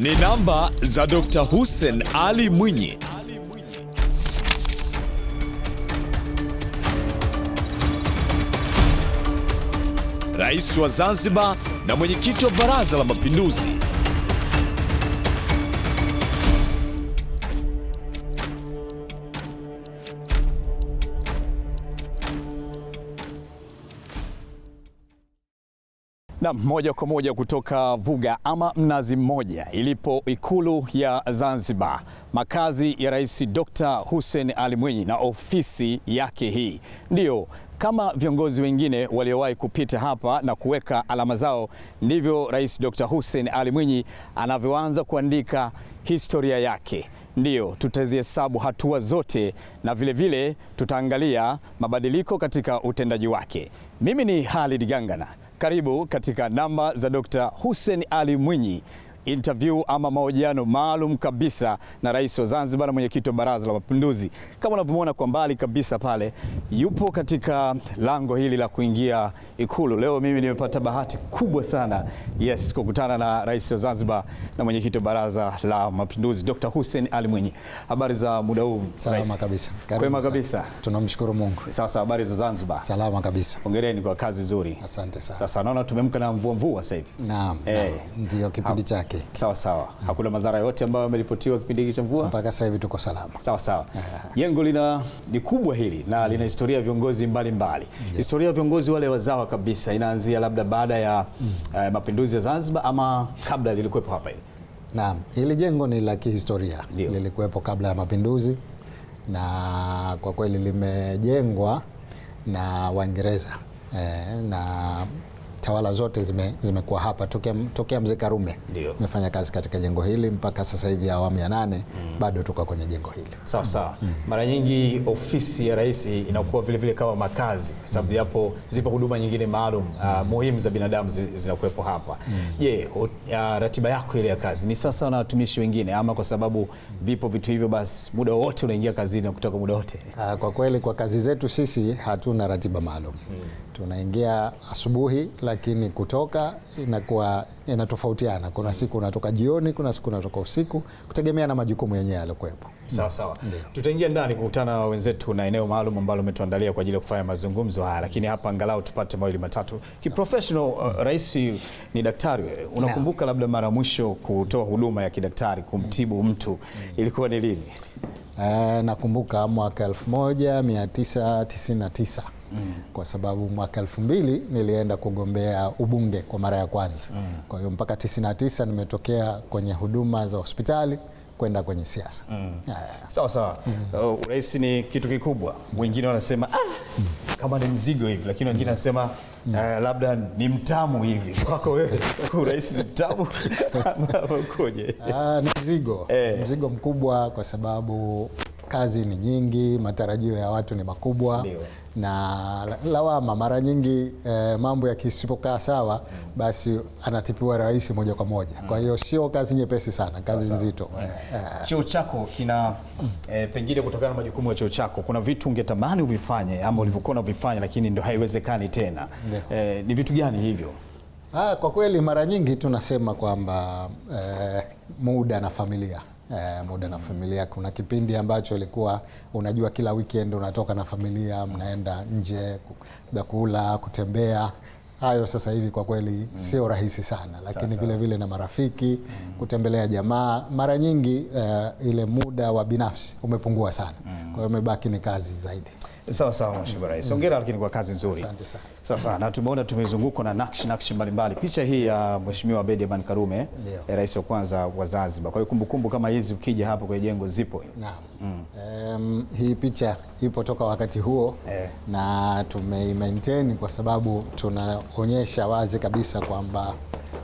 Ni namba za Dr. Hussein Ali Mwinyi. Rais wa Zanzibar na mwenyekiti wa Baraza la Mapinduzi. Na moja kwa moja kutoka Vuga ama Mnazi Mmoja ilipo Ikulu ya Zanzibar, makazi ya Rais Dr. Hussein Ali Mwinyi na ofisi yake hii. Ndiyo, kama viongozi wengine waliowahi kupita hapa na kuweka alama zao, ndivyo Rais Dr. Hussein Ali Mwinyi anavyoanza kuandika historia yake. Ndiyo, tutazihesabu hatua zote na vile tutaangalia mabadiliko katika utendaji wake. Mimi ni Khalid Gangana. Karibu katika namba za Dr. Hussein Ali Mwinyi, interview ama mahojiano maalum kabisa na Rais wa Zanzibar na mwenyekiti wa Baraza la Mapinduzi. Kama unavyomwona kwa mbali kabisa pale, yupo katika lango hili la kuingia Ikulu. Leo mimi nimepata bahati kubwa sana, kukutana na Rais wa Zanzibar na mwenyekiti wa Baraza la Mapinduzi, Dr. Hussein Ali Mwinyi. Habari za muda huu? Salama kabisa. Kwema kabisa. Tunamshukuru Mungu. Sasa habari za Zanzibar? Salama kabisa. Hongereni kwa kazi nzuri. Asante sana. Sasa naona tumemka na mvua sasa hivi. Naam. Ndio kipindi chake. Sawa. Hakuna madhara yote ambayo yameripotiwa kipindi hiki cha mvua? Mpaka sasa hivi tuko salama. Sawa. Jengo ni kubwa hili na lina historia ya viongozi mbalimbali. Historia ya viongozi wale wazawa kabisa inaanzia labda baada ya mapinduzi ya Zanzibar ama kabla lilikuwepo hapa hili? Naam, hili jengo ni la kihistoria. Lilikuwepo kabla ya mapinduzi na kwa kweli limejengwa na Waingereza na tawala zote zimekuwa hapa tokea Mzee Karume. Nimefanya kazi katika jengo hili mpaka sasa hivi awamu ya 8 bado tuko kwenye jengo hili. Sawa. Mara nyingi ofisi ya rais inakuwa vile kama makazi, kwa sababu zipo huduma nyingine maalum muhimu za binadamu zinakuwepo hapa. Ratiba yako ile ya kazi ni sasa na watumishi wengine, ama kwa sababu vipo vitu hivyo basi muda wote unaingia kazini na kutoka muda wote? Kwa kweli kwa kazi zetu sisi hatuna ratiba maalum. Tunaingia asubuhi, lakini kutoka inakuwa inatofautiana. Kuna siku unatoka jioni, kuna siku unatoka usiku, kutegemea na majukumu yenyewe yaliokuwepo. Sawa. Tutaingia ndani kukutana na wenzetu na eneo maalum ambalo umetuandalia kwa ajili ya kufanya mazungumzo haya, lakini hapa angalau tupate mawili matatu. Kiprofessional, rais ni daktari. Unakumbuka labda mara mwisho kutoa huduma ya kidaktari kumtibu mtu ilikuwa ni lini? Nakumbuka mwaka 1999. Kwa sababu mwaka 2000 nilienda kugombea ubunge kwa mara ya kwanza. Kwa hiyo mpaka 99 nimetokea kwenye huduma za hospitali kwenda kwenye siasa. Sawa. Rais ni kitu kikubwa. Wengine wanasema kama ni mzigo hivi, lakini wengine wanasema labda ni mtamu hivi. Kwako wewe rais ni mtamu ama ukoje? Ni mzigo mkubwa, kwa sababu kazi ni nyingi, matarajio ya watu ni makubwa. Na lawama mara nyingi mambo yakisipokaa sawa basi anatipiwa rais moja kwa moja. Kwa hiyo sio kazi nyepesi sana, kazi nzito. Cheo chako kina pengine kutokana na majukumu ya cheo chako, kuna vitu ungetamani uvifanye ama ulivyokuwa unavifanya lakini ndio haiwezekani tena. Ni vitu gani hivyo? Kwa kweli mara nyingi tunasema kwamba muda na familia. Kuna kipindi ambacho ilikuwa unajua kila weekend unatoka na familia, mnaenda nje kula, kutembea. Hayo sasa hivi kwa kweli sio rahisi sana, lakini vile na marafiki, kutembelea jamaa, mara nyingi ile muda wa binafsi umepungua sana. Kwa hiyo umebaki ni kazi zaidi. Sawa Mheshimiwa Rais. Hongera lakini kwa kazi nzuri. Asante sana. Sasa na tumeona tumezungukwa na nakshi mbalimbali. Picha hii ya Mheshimiwa Abeid Amani Karume, rais wa kwanza wa Zanzibar. Kwa hiyo kumbukumbu kama hizi ukija hapa kwenye jengo zipo? Naam. Hii picha ipo toka wakati huo na tumeimaintain kwa sababu tunaonyesha wazi kabisa kwamba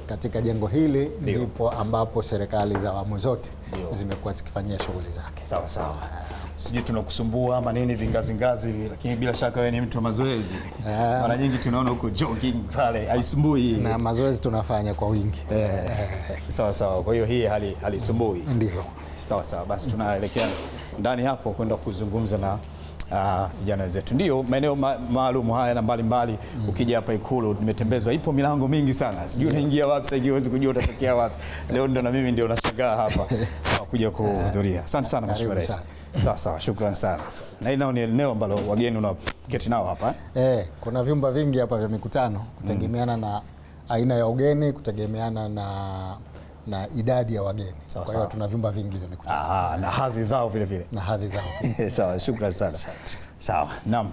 katika jengo hili ndipo ambapo serikali za awamu zote zimekuwa zikifanyia shughuli zake. Sawa. Sijui tunakusumbua ama nini vingazi, lakini bila shaka wewe ni mtu wa mazoezi. Mara nyingi tunaona huko jogging pale, haisumbui. Na mazoezi tunafanya kwa wingi. Sawa. Kwa hiyo hii halisumbui. Ndio. Sawa. Basi tunaelekea ndani hapo kwenda kuzungumza na vijana wetu. Ndio maeneo maalum haya na mbalimbali. Ukija hapa Ikulu nimetembezwa, ipo milango mingi sana. Sijui unaingia wapi, sasa huwezi kujua utatokea wapi. Leo ndo na mimi ndio nashangaa kushangaa hapa kuja kuhudhuria. Asante sana Mheshimiwa Rais. Sawa, shukrani sana. Na hilo ni eneo ambalo wageni unaketi nao hapa. Kuna vyumba vingi hapa vya mikutano kutegemeana na aina ya ugeni, kutegemeana na idadi ya wageni. Kwa hiyo tuna vyumba vingi vya mikutano. Na hadhi zao vile vile. Na hadhi zao. Sawa, shukrani sana. Sawa. Naam.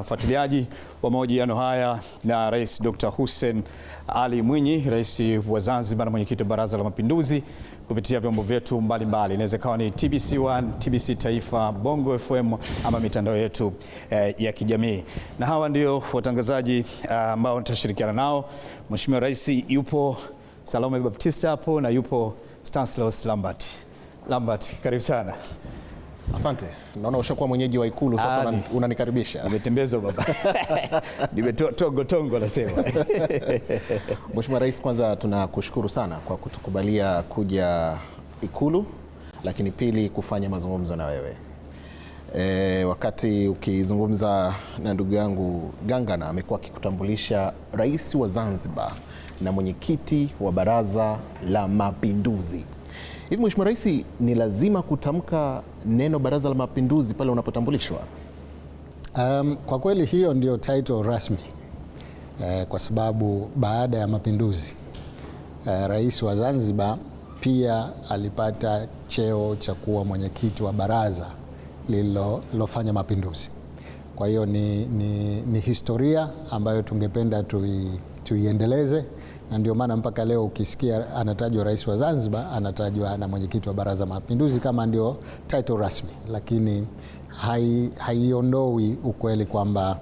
Mfuatiliaji wa mahojiano haya na Rais Dr. Hussein Ali Mwinyi, Rais wa Zanzibar na mwenyekiti wa Baraza la Mapinduzi, kupitia vyombo vyetu mbalimbali. Inaweza kuwa ni TBC1, TBC Taifa, Bongo FM ama mitandao yetu ya kijamii. Na hawa ndio watangazaji ambao nitashirikiana nao. Mheshimiwa Rais yupo Salome Baptista hapo na yupo Stanislaus Lambert. Lambert, karibu sana. Asante. Naona ushakuwa mwenyeji wa Ikulu sasa, unanikaribisha. Nimetembezwa baba. Tongo nasema. Mheshimiwa Rais, kwanza tunakushukuru sana kwa kutukubalia kuja Ikulu, lakini pili kufanya mazungumzo na wewe. Wakati ukizungumza na ndugu yangu Gangana, amekuwa akikutambulisha Rais wa Zanzibar na mwenyekiti wa Baraza la Mapinduzi. Hivi Mheshimiwa Rais, ni lazima kutamka neno Baraza la Mapinduzi pale unapotambulishwa? Kwa kweli hiyo ndio title rasmi, kwa sababu baada ya mapinduzi Rais wa Zanzibar pia alipata cheo cha kuwa mwenyekiti wa baraza lililofanya mapinduzi. Kwa hiyo ni historia ambayo tungependa tuiendeleze, na ndio maana mpaka leo ukisikia anatajwa Rais wa Zanzibar anatajwa na mwenyekiti wa Baraza la Mapinduzi kama ndio title rasmi, lakini haiondoi ukweli kwamba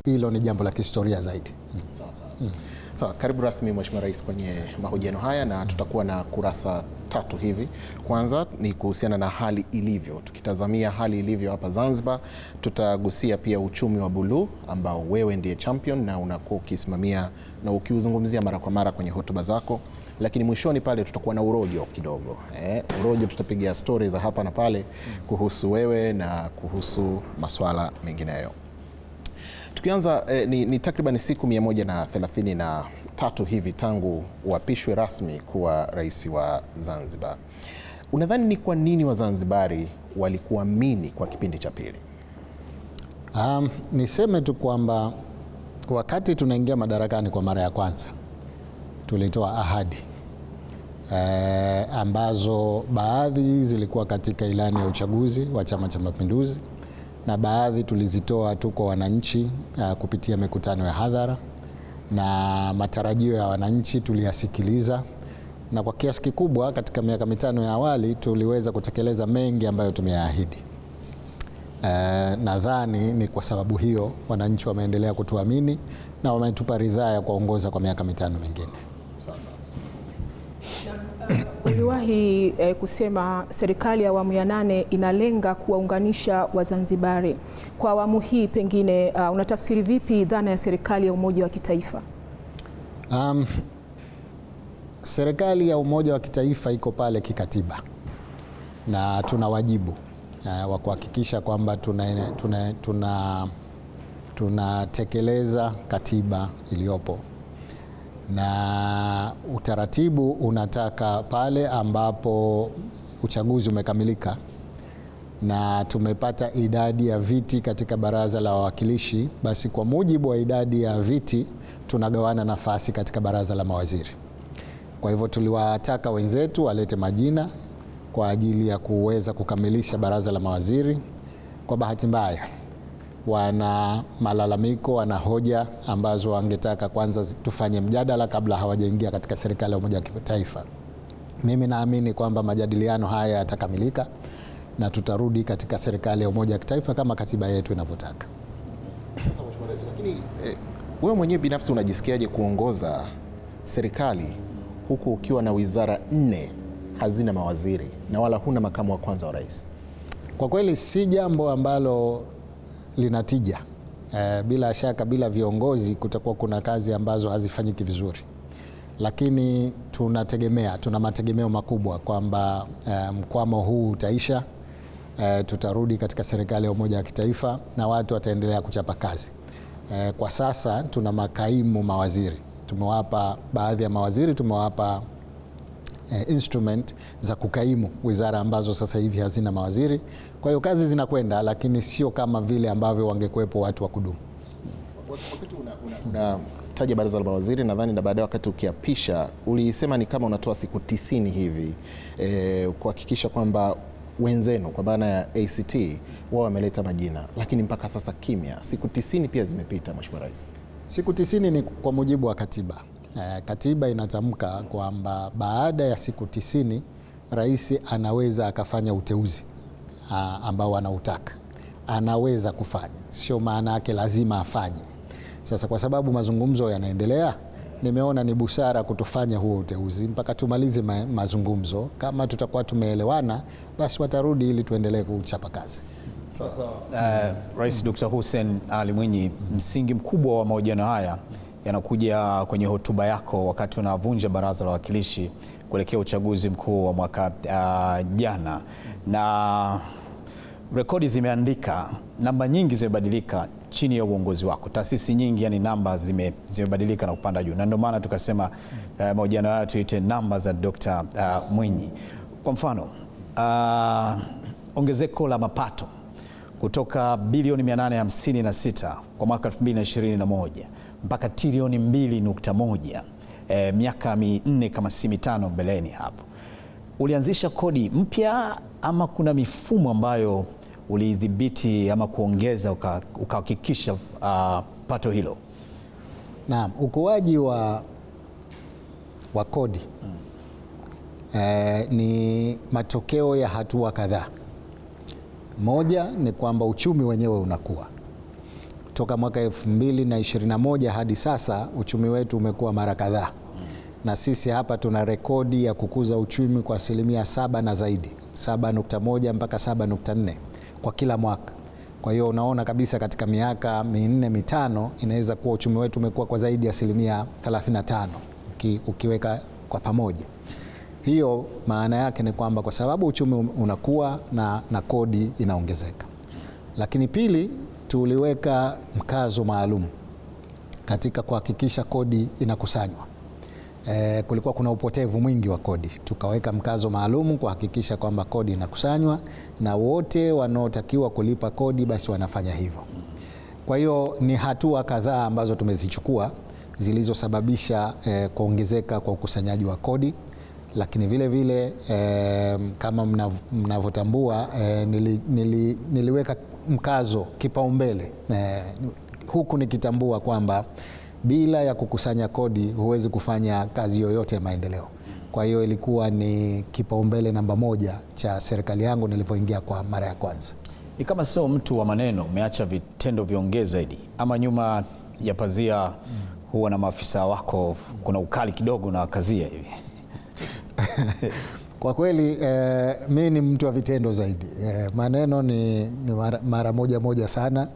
hilo ni jambo la kihistoria zaidi. Sawa, karibu rasmi Mheshimiwa Rais kwenye mahojiano haya, na tutakuwa na kurasa 3 hivi. Kwanza ni kuhusiana na hali ilivyo. Tukitazamia hali ilivyo hapa Zanzibar, tutagusia pia uchumi wa buluu ambao wewe ndiye champion na unakuwa ukisimamia na ukiuzungumzia mara kwa mara kwenye hotuba zako. Lakini mwishoni pale tutakuwa na urojo kidogo. Urojo tutapiga stories za hapa na pale kuhusu wewe na kuhusu masuala mengineyo. Tukianza ni takriban siku 133 hivi tangu uapishwe rasmi kuwa rais wa Zanzibar. Unadhani ni kwa nini Wazanzibari walikuamini kwa kipindi cha pili? Niseme tu kwamba wakati tunaingia madarakani kwa mara ya kwanza tulitoa ahadi ambazo baadhi zilikuwa katika ilani ya uchaguzi wa Chama cha Mapinduzi na baadhi tulizitoa tu kwa wananchi kupitia mikutano ya hadhara, na matarajio ya wananchi tuliyasikiliza, na kwa kiasi kikubwa katika miaka mitano ya awali tuliweza kutekeleza mengi ambayo tumeyaahidi. Nadhani ni kwa sababu hiyo wananchi wameendelea kutuamini na wametupa ridhaa ya kuongoza kwa miaka mitano mingine. Uliwahi kusema serikali ya awamu ya 8 inalenga kuwaunganisha Wazanzibari. Kwa awamu hii pengine unatafsiri vipi dhana ya serikali ya umoja wa kitaifa? Serikali ya umoja wa kitaifa iko pale kikatiba na tuna wajibu wa kuhakikisha kwamba tunatekeleza katiba iliyopo, na utaratibu unataka pale ambapo uchaguzi umekamilika na tumepata idadi ya viti katika baraza la wawakilishi, basi kwa mujibu wa idadi ya viti tunagawana nafasi katika baraza la mawaziri. Kwa hivyo tuliwataka wenzetu walete majina kwa ajili ya kuweza kukamilisha baraza la mawaziri. Kwa bahati mbaya wana malalamiko, wana hoja ambazo wangetaka kwanza tufanye mjadala kabla hawajaingia katika serikali ya umoja wa kitaifa. Mimi naamini kwamba majadiliano haya yatakamilika na tutarudi katika serikali ya umoja wa kitaifa kama katiba yetu inavyotaka. Lakini wewe mwenyewe binafsi unajisikiaje kuongoza serikali huku ukiwa na wizara 4 hazina mawaziri na wala huna makamu wa kwanza wa rais? Kwa kweli si jambo ambalo linatija. Bila shaka bila viongozi kutakuwa kuna kazi ambazo hazifanyiki vizuri, lakini tuna mategemeo makubwa kwamba mkwamo huu utaisha, tutarudi katika serikali ya umoja wa kitaifa na watu wataendelea kuchapa kazi. Kwa sasa tuna makaimu mawaziri, tumewapa baadhi ya mawaziri tumewapa instrument za kukaimu wizara ambazo sasa hivi hazina mawaziri. Kwa hiyo kazi zinakwenda, lakini sio kama vile ambavyo wangekuwepo watu wa kudumu. Wakati unataja baraza la mawaziri, nadhani na baadaye wakati ukiapisha ulisema ni kama unatoa siku 90 hivi kuhakikisha kwamba wenzenu kwa maana ya ACT wao wameleta majina, lakini mpaka sasa kimya. Siku 90 pia zimepita, Mheshimiwa Rais. Siku 90 ni kwa mujibu wa katiba. Katiba inatamka kwamba baada ya siku 90 rais anaweza akafanya uteuzi ambao anautaka. Anaweza kufanya, sio maana yake lazima afanye. Sasa kwa sababu mazungumzo yanaendelea, nimeona ni busara kutofanya huo uteuzi mpaka tumalize mazungumzo. Kama tutakuwa tumeelewana, basi watarudi ili tuendelee kuchapa kazi. Rais Dr. Hussein Ali Mwinyi, msingi mkubwa wa mahojiano haya yanakuja kwenye hotuba yako wakati unavunja baraza la wawakilishi kuelekea uchaguzi mkuu wa mwaka jana, na rekodi zimeandika, namba nyingi zimebadilika chini ya uongozi wako. Taasisi nyingi, yani namba zimebadilika na kupanda juu, na ndio maana tukasema mahojiano haya tuite namba za Dr. Mwinyi. Kwa mfano, ongezeko la mapato kutoka bilioni 856 kwa mwaka 2021 mpaka trilioni 2.1 miaka 4 kama si 5 mbeleni hapo. Ulianzisha kodi mpya ama kuna mifumo ambayo ulidhibiti ama kuongeza ukahakikisha pato hilo? Naam, ukuaji wa kodi ni matokeo ya hatua kadhaa. Moja ni kwamba uchumi wenyewe unakuwa. Toka mwaka 2021 hadi sasa uchumi wetu umekuwa mara kadhaa, na sisi hapa tuna rekodi ya kukuza uchumi kwa 7% na zaidi, 7.1 mpaka 7.4 kwa kila mwaka. Kwa hiyo unaona kabisa katika miaka 4-5 inaweza kuwa uchumi wetu umekuwa kwa zaidi ya 35% ukiweka kwa pamoja. Hiyo maana yake ni kwamba kwa sababu uchumi unakuwa na kodi inaongezeka. Lakini pili, tuliweka mkazo maalum katika kuhakikisha kodi inakusanywa. Kulikuwa kuna upotevu mwingi wa kodi, tukaweka mkazo maalum kuhakikisha kwamba kodi inakusanywa na wote wanaotakiwa kulipa kodi basi wanafanya hivyo. Kwa hiyo ni hatua kadhaa ambazo tumezichukua zilizosababisha kuongezeka kwa ukusanyaji wa kodi, lakini vile vile kama mnavyotambua niliweka mkazo kipaumbele huku nikitambua kwamba bila ya kukusanya kodi huwezi kufanya kazi yoyote ya maendeleo. Kwa hiyo ilikuwa ni kipaumbele namba 1 cha serikali yangu nilipoingia kwa mara ya kwanza. Ni kama sio mtu wa maneno, umeacha vitendo viongee zaidi, ama nyuma ya pazia huwa na maafisa wako kuna ukali kidogo na kazia hivi? Kwa kweli mimi ni mtu wa vitendo zaidi. Maneno ni mara moja sana,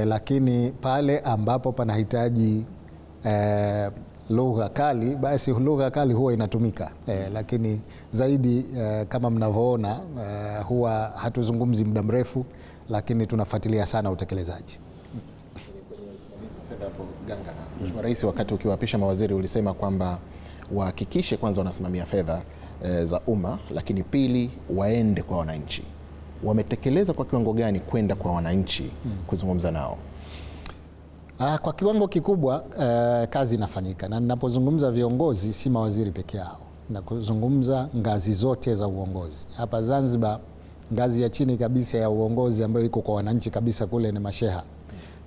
lakini pale ambapo panahitaji lugha kali basi lugha kali huwa inatumika, lakini zaidi kama mnavyoona huwa hatuzungumzi muda mrefu, lakini tunafuatilia sana utekelezaji. Mheshimiwa Rais, wakati ukiwaapisha mawaziri ulisema kwamba wahakikishe kwanza wanasimamia fedha za umma, lakini pili waende kwa wananchi. Wametekeleza kwa kiwango gani kwenda kwa wananchi kuzungumza nao? Kwa kiwango kikubwa kazi inafanyika, na ninapozungumza viongozi si mawaziri peke yao, na kuzungumza ngazi zote za uongozi. Hapa Zanzibar ngazi ya chini kabisa ya uongozi ambayo iko kwa wananchi kabisa kule ni masheha.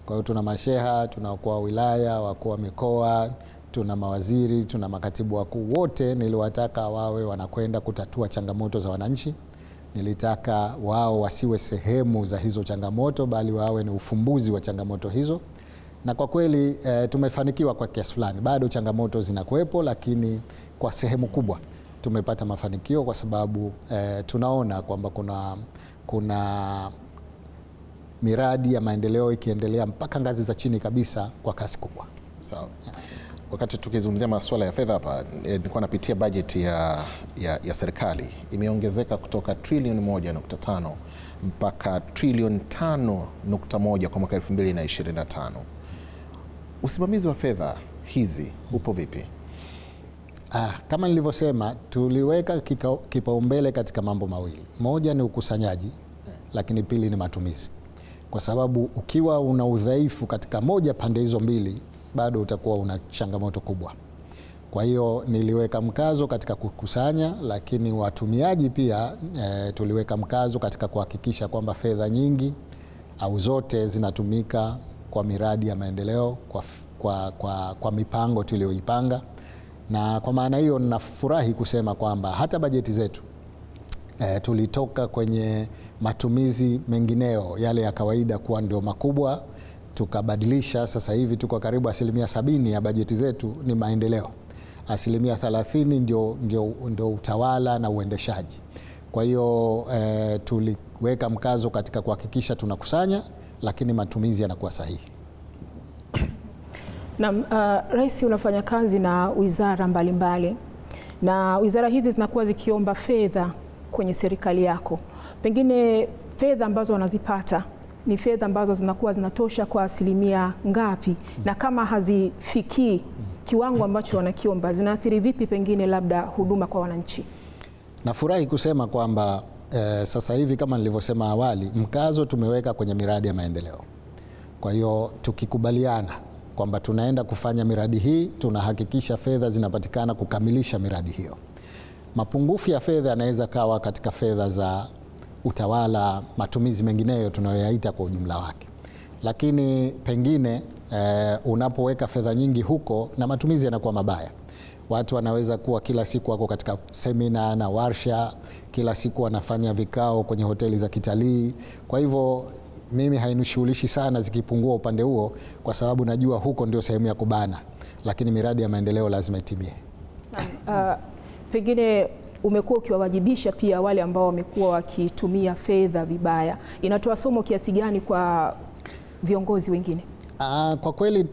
Kwa hiyo tuna masheha, tuna wakuu wa wilaya, wakuu wa mikoa, tuna mawaziri, tuna makatibu wakuu. Wote niliwataka wawe wanakwenda kutatua changamoto za wananchi. Nilitaka wao wasiwe sehemu za hizo changamoto, bali wawe ni ufumbuzi wa changamoto hizo. Na kwa kweli tumefanikiwa kwa kiasi fulani. Bado changamoto zinakuwepo, lakini kwa sehemu kubwa tumepata mafanikio, kwa sababu tunaona kwamba kuna miradi ya maendeleo ikiendelea mpaka ngazi za chini kabisa kwa kasi kubwa. Sawa. Wakati tukizungumzia masuala ya fedha hapa, nilikuwa napitia bajeti ya serikali, imeongezeka kutoka trilioni 1.5 mpaka trilioni 5.1 kwa mwaka 2025. Usimamizi wa fedha hizi upo vipi? Kama nilivyosema, tuliweka kipaumbele katika mambo mawili. Moja ni ukusanyaji, lakini pili ni matumizi, kwa sababu ukiwa una udhaifu katika moja pande hizo mbili, bado utakuwa una changamoto kubwa. Kwa hiyo niliweka mkazo katika kukusanya, lakini watumiaji pia tuliweka mkazo katika kuhakikisha kwamba fedha nyingi au zote zinatumika kwa miradi ya maendeleo, kwa mipango tuliyoipanga. Na kwa maana hiyo ninafurahi kusema kwamba hata bajeti zetu tulitoka kwenye matumizi mengineo yale ya kawaida kuwa ndio makubwa, tukabadilisha. Sasa hivi tuko karibu 70% ya bajeti zetu ni maendeleo, 30% ndio utawala na uendeshaji. Kwa hiyo tuliweka mkazo katika kuhakikisha tunakusanya, lakini matumizi yanakuwa sahihi. Na Rais, unafanya kazi na wizara mbalimbali na wizara hizi zinakuwa zikiomba fedha kwenye serikali yako. Pengine fedha ambazo wanazipata ni fedha ambazo zinakuwa zinatosha kwa asilimia ngapi? Na kama hazifikii kiwango ambacho wanakiomba, zinaathiri vipi pengine labda huduma kwa wananchi? Nafurahi kusema kwamba sasa hivi kama nilivyosema awali, mkazo tumeweka kwenye miradi ya maendeleo. Kwa hiyo tukikubaliana kwamba tunaenda kufanya miradi hii, tunahakikisha fedha zinapatikana kukamilisha miradi hiyo. Mapungufu ya fedha yanaweza kawa katika fedha za utawala, matumizi mengineyo tunayoyaita kwa ujumla wake, lakini pengine unapoweka fedha nyingi huko na matumizi yanakuwa mabaya. Watu wanaweza kuwa kila siku wako katika semina na warsha, kila siku wanafanya vikao kwenye hoteli za kitalii. Kwa hivyo mimi hainishughulishi sana zikipungua upande huo, kwa sababu najua huko ndio sehemu ya kubana, lakini miradi ya maendeleo lazima itimie. Pengine umekuwa ukiwawajibisha pia wale ambao wamekuwa wakitumia fedha vibaya. Inatoa somo kiasi gani kwa viongozi wengine? Kwa kweli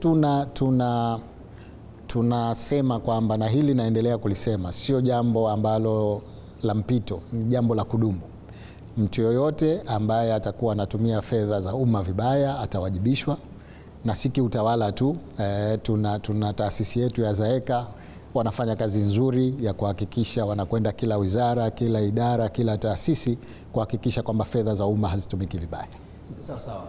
tunasema kwamba, na hili naendelea kulisema, sio jambo ambalo la mpito, ni jambo la kudumu. Mtu yoyote ambaye atakuwa anatumia fedha za umma vibaya atawajibishwa, na si kiutawala tu. Tuna taasisi yetu ya ZAECA wanafanya kazi nzuri ya kuhakikisha wanakwenda kila wizara, kila idara, kila taasisi kuhakikisha kwamba fedha za umma hazitumiki vibaya. Sawa.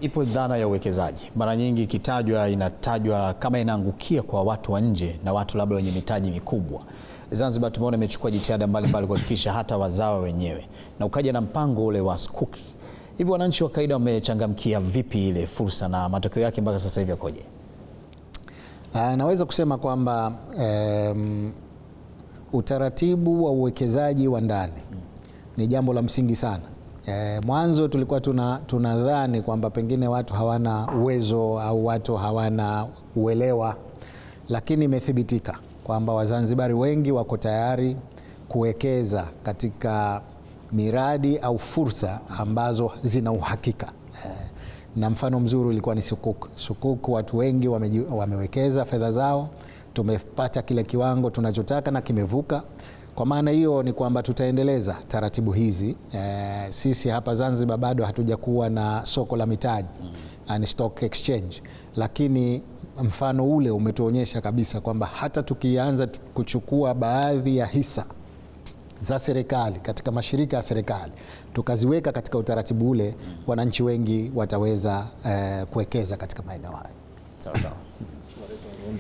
Ipo dhana ya uwekezaji, mara nyingi ikitajwa inatajwa kama inaangukia kwa watu wa nje na watu labda wenye mitaji mikubwa. Zanzibar tumeona imechukua jitihada mbalimbali kuhakikisha hata wazawa wenyewe, na ukaja na mpango ule wa Skuki. Hivi wananchi wa kawaida wamechangamkia vipi ile fursa na matokeo yake mpaka sasa hivi yakoje? Naweza kusema kwamba utaratibu wa uwekezaji wa ndani ni jambo la msingi sana. Mwanzo tulikuwa tunadhani kwamba pengine watu hawana uwezo au watu hawana uelewa, lakini imethibitika kwamba Wazanzibari wengi wako tayari kuwekeza katika miradi au fursa ambazo zina uhakika. Na mfano mzuri ulikuwa ni Sukuk. Sukuk watu wengi wamewekeza fedha zao, tumepata kile kiwango tunachotaka na kimevuka. Kwa maana hiyo ni kwamba tutaendeleza taratibu hizi. Sisi hapa Zanzibar bado hatujakuwa na soko la mitaji, yani stock exchange, lakini mfano ule umetuonyesha kabisa kwamba hata tukianza kuchukua baadhi ya hisa za serikali katika mashirika ya serikali tukaziweka katika utaratibu ule, wananchi wengi wataweza kuwekeza katika maeneo hayo. Sawa.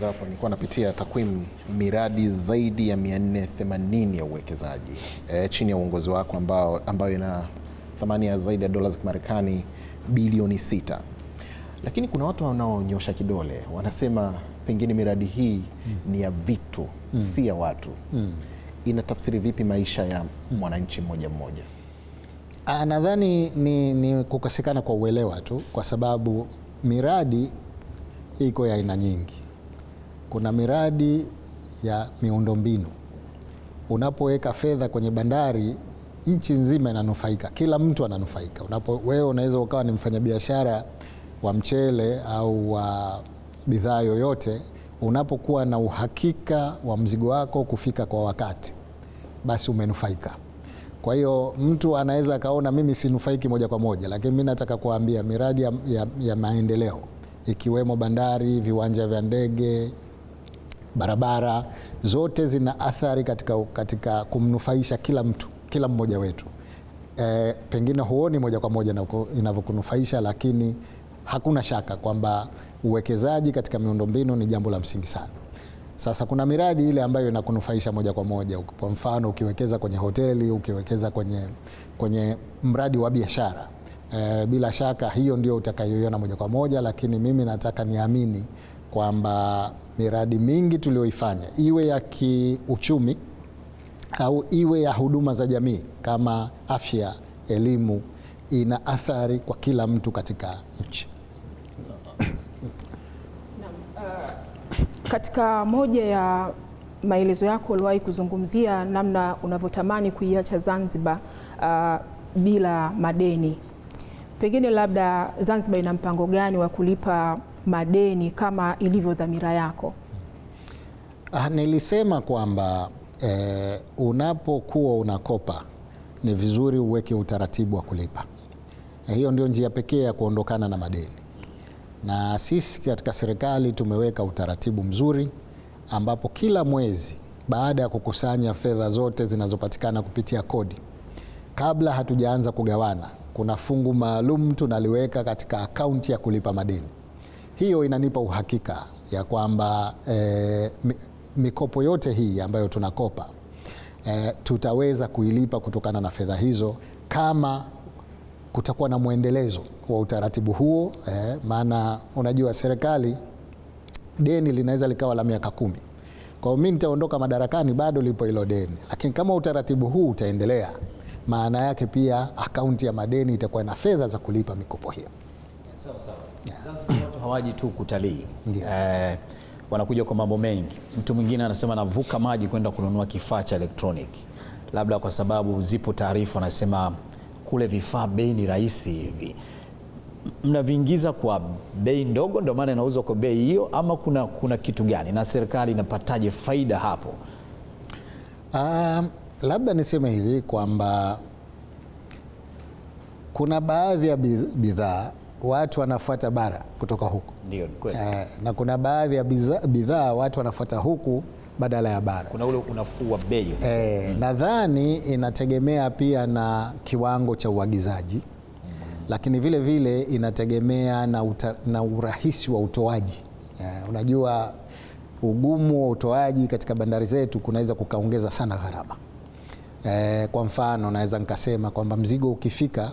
Hapo nilikuwa napitia takwimu, miradi zaidi ya 480 ya uwekezaji chini ya uongozi wako ambayo ina thamani ya zaidi ya dola za Kimarekani bilioni 6. Lakini kuna watu wanaonyosha kidole, wanasema pengine miradi hii ni ya vitu, si ya watu. Inatafsiri vipi maisha ya mwananchi mmoja mmoja? Nadhani ni kukosekana kwa uelewa tu, kwa sababu miradi iko ya aina nyingi. Kuna miradi ya miundombinu. Unapoweka fedha kwenye bandari, nchi nzima inanufaika, kila mtu ananufaika. Wewe unaweza ukawa ni mfanyabiashara wa mchele au wa bidhaa yoyote, unapokuwa na uhakika wa mzigo wako kufika kwa wakati, basi umenufaika. Kwa hiyo mtu anaweza kaona mimi sinufaiki moja kwa moja, lakini mimi nataka kuambia miradi ya maendeleo ikiwemo bandari, viwanja vya ndege, barabara, zote zina athari katika kumnufaisha kila mtu, kila mmoja wetu. Pengine huoni moja kwa moja inavyokunufaisha, lakini hakuna shaka kwamba uwekezaji katika miundombinu ni jambo la msingi sana. Sasa kuna miradi ile ambayo inakunufaisha moja kwa moja. Kwa mfano, ukiwekeza kwenye hoteli, ukiwekeza kwenye mradi wa biashara, bila shaka hiyo ndio utakayoiona moja kwa moja, lakini mimi nataka niamini kwamba miradi mingi tuliyoifanya, iwe ya kiuchumi au iwe ya huduma za jamii kama afya, elimu, ina athari kwa kila mtu katika nchi. Katika moja ya maelezo yako uliwahi kuzungumzia namna unavyotamani kuiacha Zanzibar bila madeni. Pengine labda Zanzibar ina mpango gani wa kulipa madeni kama ilivyo dhamira yako? Nilisema kwamba unapokuwa unakopa ni vizuri uweke utaratibu wa kulipa. Hiyo ndio njia pekee ya kuondokana na madeni. Na sisi katika serikali tumeweka utaratibu mzuri ambapo kila mwezi baada ya kukusanya fedha zote zinazopatikana kupitia kodi, kabla hatujaanza kugawana, kuna fungu maalum tunaliweka katika akaunti ya kulipa madeni. Hiyo inanipa uhakika ya kwamba mikopo yote hii ambayo tunakopa tutaweza kuilipa kutokana na fedha hizo, kama kutakuwa na mwendelezo wa utaratibu huo. Maana unajua serikali deni linaweza likawa la miaka 10. Kwa hiyo mimi nitaondoka madarakani bado lipo hilo deni, lakini kama utaratibu huu utaendelea, maana yake pia akaunti ya madeni itakuwa na fedha za kulipa mikopo hiyo. Sawa sawa. Zanzibar watu hawaji tu kutalii. Wanakuja kwa mambo mengi. Mtu mwingine anasema navuka maji kwenda kununua kifaa cha elektroniki, labda kwa sababu zipo taarifa anasema kule vifaa bei ni rahisi hivi. Mnaviingiza kwa bei ndogo ndio maana inauzwa kwa bei hiyo, ama kuna kitu gani, na serikali inapataje faida hapo? Labda niseme hivi kwamba kuna baadhi ya bidhaa watu wanafuata bara kutoka huku. Ndio, kweli. Na kuna baadhi ya bidhaa watu wanafuata huku badala ya bara. Kuna ule unafuu wa bei. Nadhani inategemea pia na kiwango cha uagizaji. Lakini vile vile inategemea na urahisi wa utoaji. Unajua ugumu wa utoaji katika bandari zetu kunaweza kukaongeza sana gharama. Kwa mfano naweza nikasema kwamba mzigo ukifika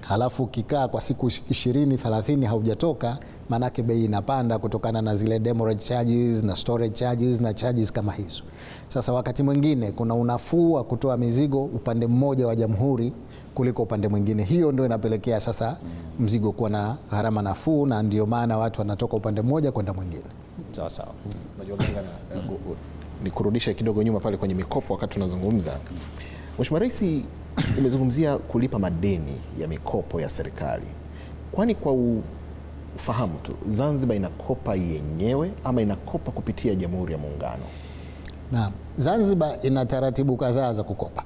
halafu ukikaa kwa siku 20-30 haujatoka, manake bei inapanda kutokana na zile demurrage charges na storage charges na charges kama hizo. Sasa wakati mwingine kuna unafuu wa kutoa mizigo upande mmoja wa jamhuri kuliko upande mwingine. Hiyo ndio inapelekea sasa mzigo kuwa na gharama nafuu, na ndio maana watu wanatoka upande mmoja kwenda mwingine. Sawa sawa. Unajua ni kurudisha kidogo nyuma pale kwenye mikopo wakati tunazungumza. Mheshimiwa Rais, umezungumzia kulipa madeni ya mikopo ya serikali. Kwani kwa ufahamu tu, Zanzibar inakopa yenyewe ama inakopa kupitia Jamhuri ya Muungano? Naam, Zanzibar ina taratibu kadhaa za kukopa.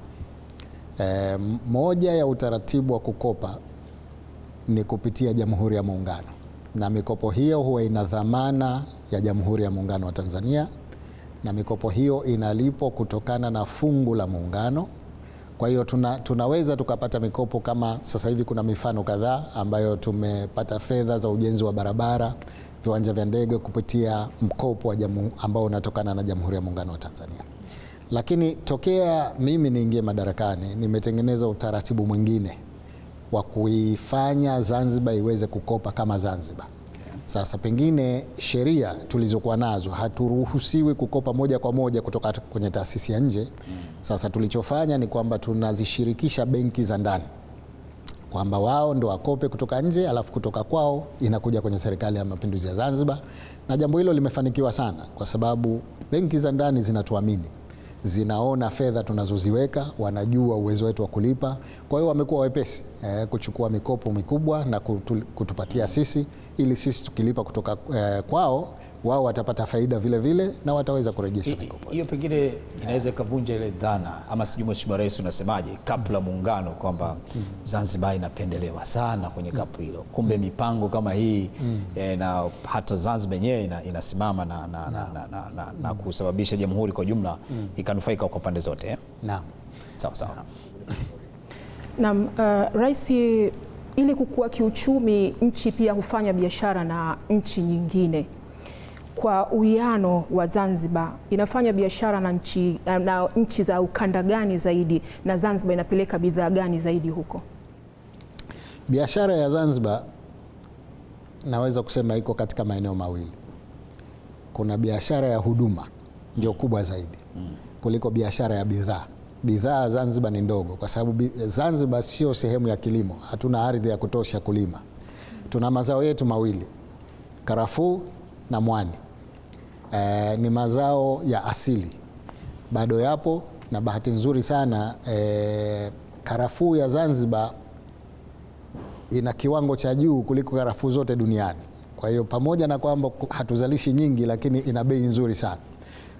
Moja ya utaratibu wa kukopa ni kupitia Jamhuri ya Muungano, na mikopo hiyo huwa ina dhamana ya Jamhuri ya Muungano wa Tanzania, na mikopo hiyo inalipwa kutokana na fungu la Muungano. Kwa hiyo tunaweza tukapata mikopo kama sasa hivi kuna mifano kadhaa ambayo tumepata fedha za ujenzi wa barabara, viwanja vya ndege kupitia mkopo ambao unatokana na Jamhuri ya Muungano wa Tanzania. Lakini tokea mimi niingie madarakani, nimetengeneza utaratibu mwingine wa kuifanya Zanzibar iweze kukopa kama Zanzibar. Sasa pengine sheria tulizokuwa nazo haturuhusiwi kukopa moja kwa moja kutoka kwenye taasisi ya nje. Sasa tulichofanya ni kwamba tunazishirikisha benki za ndani, kwamba wao ndo wakope kutoka nje, alafu kutoka kwao inakuja kwenye Serikali ya Mapinduzi ya Zanzibar. Na jambo hilo limefanikiwa sana kwa sababu benki za ndani zinatuamini, zinaona fedha tunazoziweka, wanajua uwezo wetu wa kulipa. Kwa hiyo wamekuwa wepesi kuchukua mikopo mikubwa na kutupatia sisi, ili sisi tukilipa kutoka kwao wao watapata faida vile vile na wataweza kurejesha mikopo. Hiyo pengine inaweza ikavunja ile dhana, ama sijui Mheshimiwa Rais unasemaje, kapu la Muungano, kwamba Zanzibar inapendelewa sana kwenye kapu hilo. Kumbe mipango kama hii na hata Zanzibar yenyewe inasimama na kusababisha jamhuri kwa jumla ikanufaika kwa pande zote. Naam. Sawa. Naam, Rais, ili kukua kiuchumi, nchi pia hufanya biashara na nchi nyingine. Kwa uwiano wa Zanzibar, inafanya biashara na nchi za ukanda gani zaidi, na Zanzibar inapeleka bidhaa gani zaidi huko? Biashara ya Zanzibar naweza kusema iko katika maeneo mawili. Kuna biashara ya huduma ndio kubwa zaidi kuliko biashara ya bidhaa. Bidhaa Zanzibar ni ndogo kwa sababu Zanzibar sio sehemu ya kilimo, hatuna ardhi ya kutosha kulima. Tuna mazao yetu mawili, karafuu na mwani. Ni mazao ya asili, bado yapo, na bahati nzuri sana karafuu ya Zanzibar ina kiwango cha juu kuliko karafuu zote duniani. Kwa hiyo pamoja na kwamba hatuzalishi nyingi, lakini ina bei nzuri sana.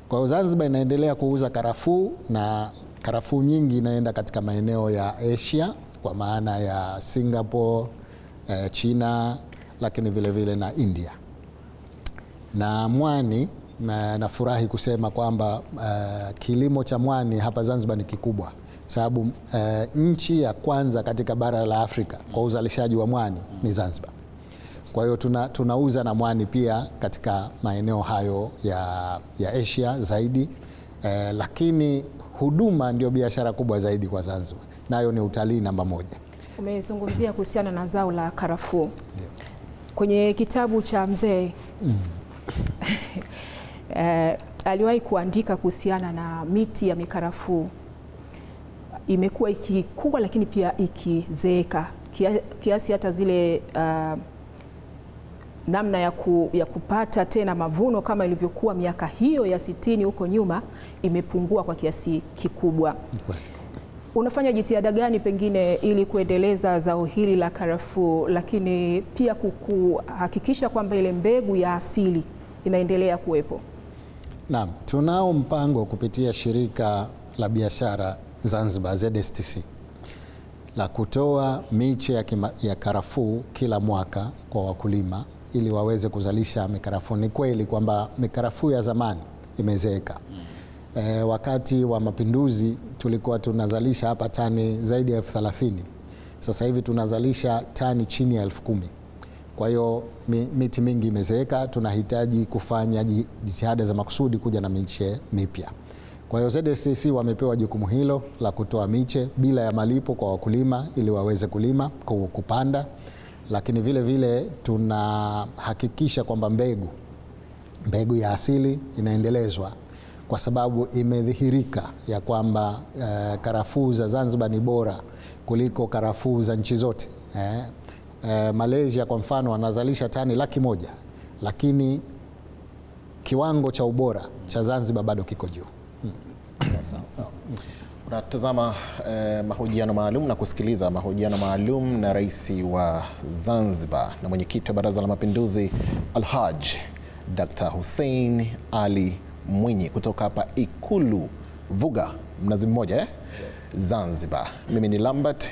Kwa hiyo Zanzibar inaendelea kuuza karafuu, na karafuu nyingi inaenda katika maeneo ya Asia kwa maana ya Singapore, China, lakini vile vile na India. Na mwani, nafurahi kusema kwamba kilimo cha mwani hapa Zanzibar ni kikubwa, sababu nchi ya kwanza katika bara la Afrika kwa uzalishaji wa mwani ni Zanzibar. Kwa hiyo tunauza na mwani pia katika maeneo hayo ya Asia zaidi, lakini huduma ndio biashara kubwa zaidi kwa Zanzibar, nayo ni utalii namba moja. Umezungumzia kuhusiana na zao la karafuu. Kwenye kitabu cha mzee aliwahi kuandika kuhusiana na miti ya mikarafuu, imekuwa ikikua lakini pia ikizeeka kiasi hata zile namna ya kupata tena mavuno kama ilivyokuwa miaka hiyo ya 60 huko nyuma imepungua kwa kiasi kikubwa. Unafanya jitihada gani pengine ili kuendeleza zao hili la karafuu, lakini pia kuhakikisha kwamba ile mbegu ya asili inaendelea kuwepo? Naam, tunao mpango kupitia shirika la biashara Zanzibar ZSTC la kutoa miche ya karafuu kila mwaka kwa wakulima ili waweze kuzalisha mikarafuu. Ni kweli kwamba mikarafuu ya zamani imezeeka. Wakati wa mapinduzi tulikuwa tunazalisha hapa tani zaidi ya 30,000. Sasa hivi tunazalisha tani chini ya 10,000. Kwa hiyo miti mingi imezeeka, tunahitaji kufanya jitihada za makusudi kuja na miche mipya. Kwa hiyo ZSTC wamepewa jukumu hilo la kutoa miche bila ya malipo kwa wakulima ili waweze kulima, kupanda, lakini vile vile tunahakikisha kwamba mbegu ya asili inaendelezwa, kwa sababu imedhihirika ya kwamba karafuu za Zanzibar ni bora kuliko karafuu za nchi zote. Malaysia kwa mfano wanazalisha tani 100,000, lakini kiwango cha ubora cha Zanzibar bado kiko juu. Sawa. Unatazama mahojiano maalum na kusikiliza mahojiano maalum na Rais wa Zanzibar na Mwenyekiti wa Baraza la Mapinduzi Alhaj Dr. Hussein Ali Mwinyi kutoka hapa Ikulu Vuga Mnazi Mmoja Zanzibar. Mimi ni Lambert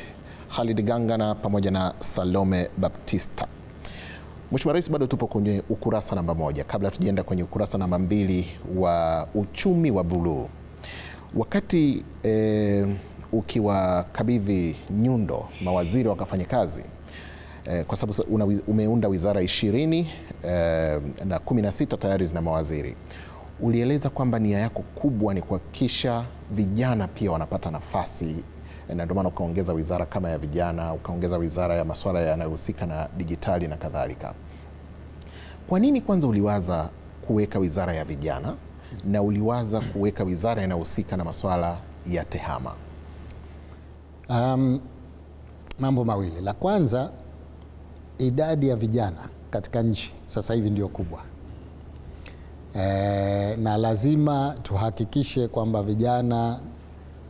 Khalid Gangana pamoja na Salome Baptista. Mheshimiwa Rais, bado tupo kwenye ukurasa namba 1 kabla tujienda kwenye ukurasa namba 2 wa uchumi wa buluu. Wakati ukiwakabidhi nyundo mawaziri wakafanya kazi, kwa sababu umeunda wizara 20 na 16 tayari zina mawaziri, ulieleza kwamba nia yako kubwa ni kuhakikisha vijana pia wanapata nafasi, na ndio maana ukaongeza wizara kama ya vijana, ukaongeza wizara ya masuala yanayohusika na dijitali na kadhalika. Kwa nini kwanza uliwaza kuweka wizara ya vijana na uliwaza kuweka wizara inayohusika na masuala ya tehama? Mambo mawili. La kwanza, idadi ya vijana katika nchi sasa hivi ndio kubwa, na lazima tuhakikishe kwamba vijana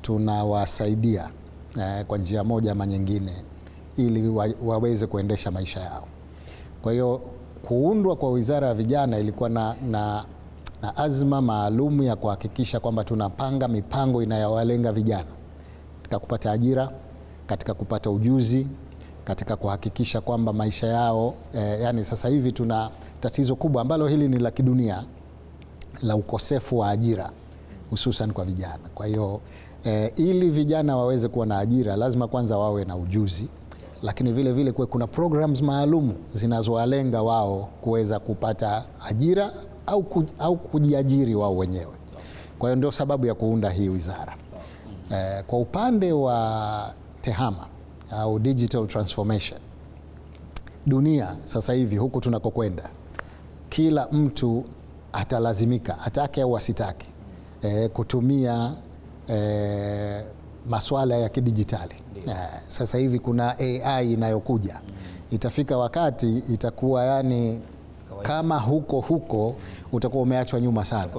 tunawasaidia kwa njia moja ama nyingine ili waweze kuendesha maisha yao. Kwa hiyo kuundwa kwa Wizara ya Vijana ilikuwa na azma maalum ya kuhakikisha kwamba tunapanga mipango inayowalenga vijana katika kupata ajira, katika kupata ujuzi, katika kuhakikisha kwamba maisha yao yani sasa hivi tuna tatizo kubwa ambalo hili ni la kidunia la ukosefu wa ajira hususan kwa vijana. Kwa hiyo ili vijana waweze kuwa na ajira lazima kwanza wawe na ujuzi, lakini vile vile kuna programs maalum zinazowalenga wao kuweza kupata ajira au kujiajiri wao wenyewe. Kwa hiyo ndio sababu ya kuunda hii wizara. Kwa upande wa TEHAMA au digital transformation, dunia sasa hivi huku tunakokwenda, kila mtu atalazimika atake au asitake kutumia masuala ya kidijitali. Sasa hivi kuna AI inayokuja, itafika wakati itakuwa yani kama huko utakuwa umeachwa nyuma sana.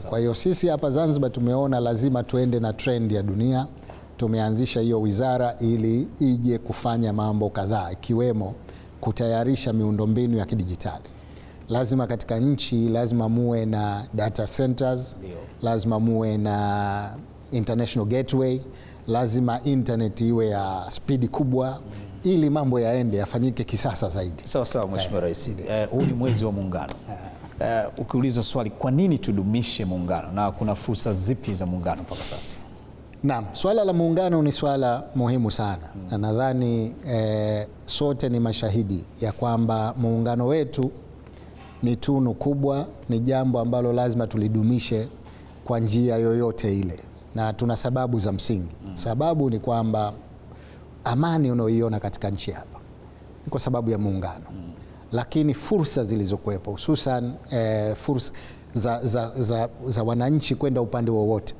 Kwa hiyo sisi hapa Zanzibar tumeona lazima tuende na trend ya dunia. Tumeanzisha hiyo wizara ili ije kufanya mambo kadhaa, ikiwemo kutayarisha miundombinu ya kidijitali. Lazima katika nchi lazima muwe na data centers, lazima muwe na international gateway, lazima internet iwe ya spidi kubwa ili mambo yaende yafanyike kisasa zaidi. Sawa Mheshimiwa Rais, huu ni mwezi wa Muungano. Ukiuliza swali kwa nini tudumishe Muungano na kuna fursa zipi za Muungano mpaka sasa? Naam, swala la Muungano ni swala muhimu sana na nadhani sote ni mashahidi ya kwamba Muungano wetu ni tunu kubwa, ni jambo ambalo lazima tulidumishe kwa njia yoyote ile, na tuna sababu za msingi. Sababu ni kwamba amani unaoiona katika nchi hapa ni kwa sababu ya Muungano, lakini fursa zilizokuwepo hususan fursa za wananchi kwenda upande wowote.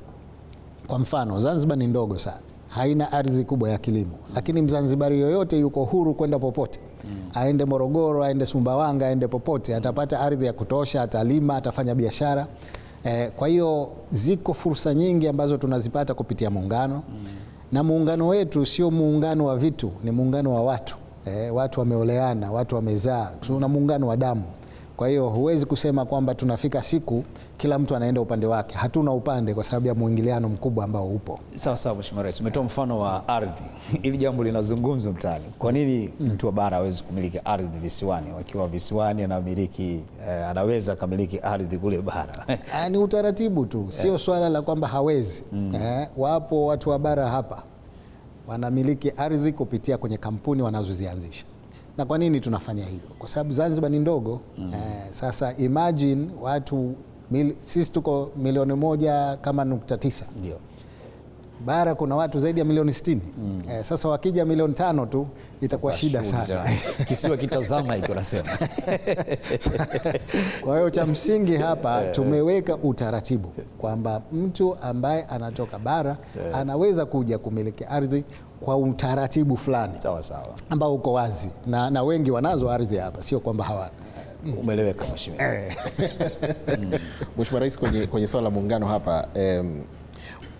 Kwa mfano, Zanzibar ni ndogo sana, haina ardhi kubwa ya kilimo, lakini Mzanzibari yoyote yuko huru kwenda popote. Aende Morogoro, aende Sumbawanga, aende popote, atapata ardhi ya kutosha, atalima, atafanya biashara. Kwa hiyo ziko fursa nyingi ambazo tunazipata kupitia Muungano. Na Muungano wetu sio muungano wa vitu, ni muungano wa watu. Watu wameoleana, watu wamezaa, tuna muungano wa damu. Kwa hiyo huwezi kusema kwamba tunafika siku kila mtu anaenda upande wake. Hatuna upande kwa sababu ya muingiliano mkubwa ambao upo. Sawa Mheshimiwa Rais, umetoa mfano wa ardhi. Ili jambo linazungumzwa mtaani. Kwa nini mtu wa bara hawezi kumiliki ardhi visiwani? Wakiwa visiwani anaweza kumiliki ardhi kule bara. Ni utaratibu tu, sio swala la kwamba hawezi. Wapo watu wa bara hapa wanamiliki ardhi kupitia kwenye kampuni wanazozianzisha. Na kwa nini tunafanya hivyo? Kwa sababu Zanzibar ni ndogo. Sasa imagine watu sisi tuko 1.9. Ndio. Bara kuna watu zaidi ya milioni 60. Sasa wakija milioni 5 tu itakuwa shida sana. Kisiwa kitazama hiko nasema. Kwa hiyo cha msingi hapa tumeweka utaratibu kwamba mtu ambaye anatoka bara anaweza kuja kumiliki ardhi kwa utaratibu fulani. Sawa. Ambao uko wazi na wengi wanazo ardhi hapa, sio kwamba hawana. Umeeleweka Mheshimiwa. Mheshimiwa Rais, kwenye swala la Muungano hapa,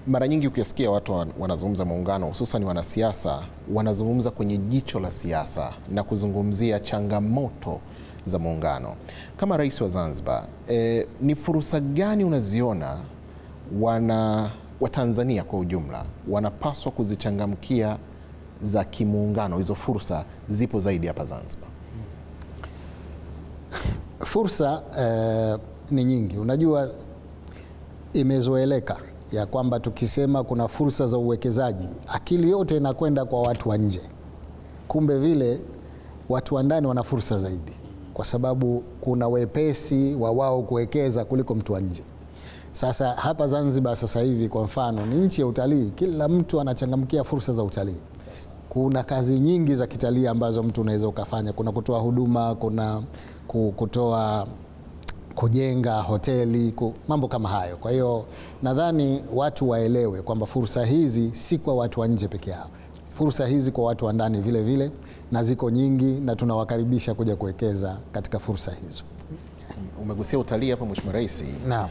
mara nyingi ukisikia watu wanazungumza Muungano, hususan wanasiasa, wanazungumza kwenye jicho la siasa na kuzungumzia changamoto za Muungano. Kama Rais wa Zanzibar, ni fursa gani unaziona Watanzania kwa ujumla wanapaswa kuzichangamkia za kimuungano? Hizo fursa zipo zaidi hapa Zanzibar. Fursa ni nyingi. Unajua, imezoeleka ya kwamba tukisema kuna fursa za uwekezaji, akili yote inakwenda kwa watu wa nje. Kumbe vile watu wa ndani wana fursa zaidi, kwa sababu kuna wepesi wa wao kuwekeza kuliko mtu wa nje. Sasa hapa Zanzibar sasa hivi kwa mfano ni nchi ya utalii, kila mtu anachangamkia fursa za utalii. Kuna kazi nyingi za kitalii ambazo mtu unaweza ukafanya. Kuna kutoa huduma, kuna kujenga hoteli, mambo kama hayo. Kwa hiyo nadhani watu waelewe kwamba fursa hizi si kwa watu wa nje peke yao. Fursa hizi kwa watu wa ndani vile vile, na ziko nyingi na tunawakaribisha kuja kuwekeza katika fursa hizo. Umegusia utalii hapa Mheshimiwa Rais. Naam.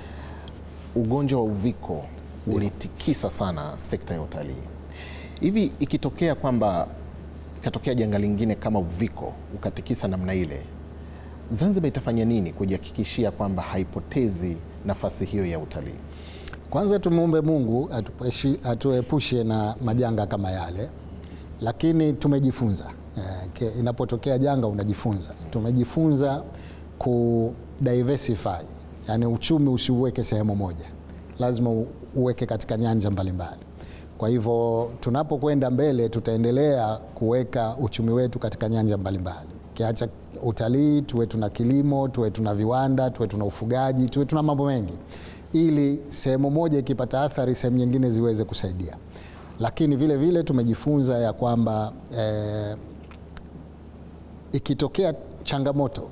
Ugonjwa wa uviko ulitikisa sana sekta ya utalii. Hivi ikitokea janga lingine kama uviko ukatikisa namna ile, Zanzibar itafanya nini kujihakikishia kwamba haipotezi nafasi hiyo ya utalii? Kwanza tumuombe Mungu atuepushe na majanga kama yale, lakini tumejifunza. Inapotokea janga unajifunza. Tumejifunza ku diversify, yani uchumi usiuweke sehemu moja, lazima uweke katika nyanja mbalimbali. Kwa hivyo tunapokwenda mbele tutaendelea kuweka uchumi wetu katika nyanja mbalimbali. Kiacha utalii, tuwe tuna kilimo, tuwe tuna viwanda, tuwe tuna ufugaji, tuwe tuna mambo mengi, ili sehemu moja ikipata athari sehemu nyingine ziweze kusaidia. Lakini vile vile tumejifunza ya kwamba ikitokea changamoto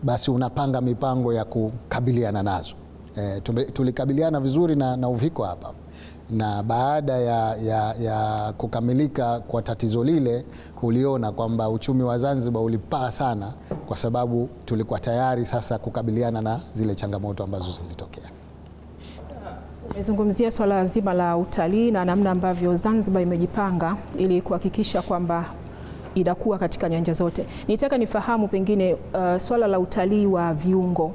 basi unapanga mipango ya kukabiliana nazo. Tulikabiliana vizuri na uviko hapa, na baada ya kukamilika kwa tatizo lile, uliona kwamba uchumi wa Zanzibar ulipaa sana, kwa sababu tulikuwa tayari sasa kukabiliana na zile changamoto ambazo zilitokea. Umezungumzia swala zima la utalii na namna ambavyo Zanzibar imejipanga ili kuhakikisha kwamba inakuwa katika nyanja zote. Nitaka nifahamu pengine swala la utalii wa viungo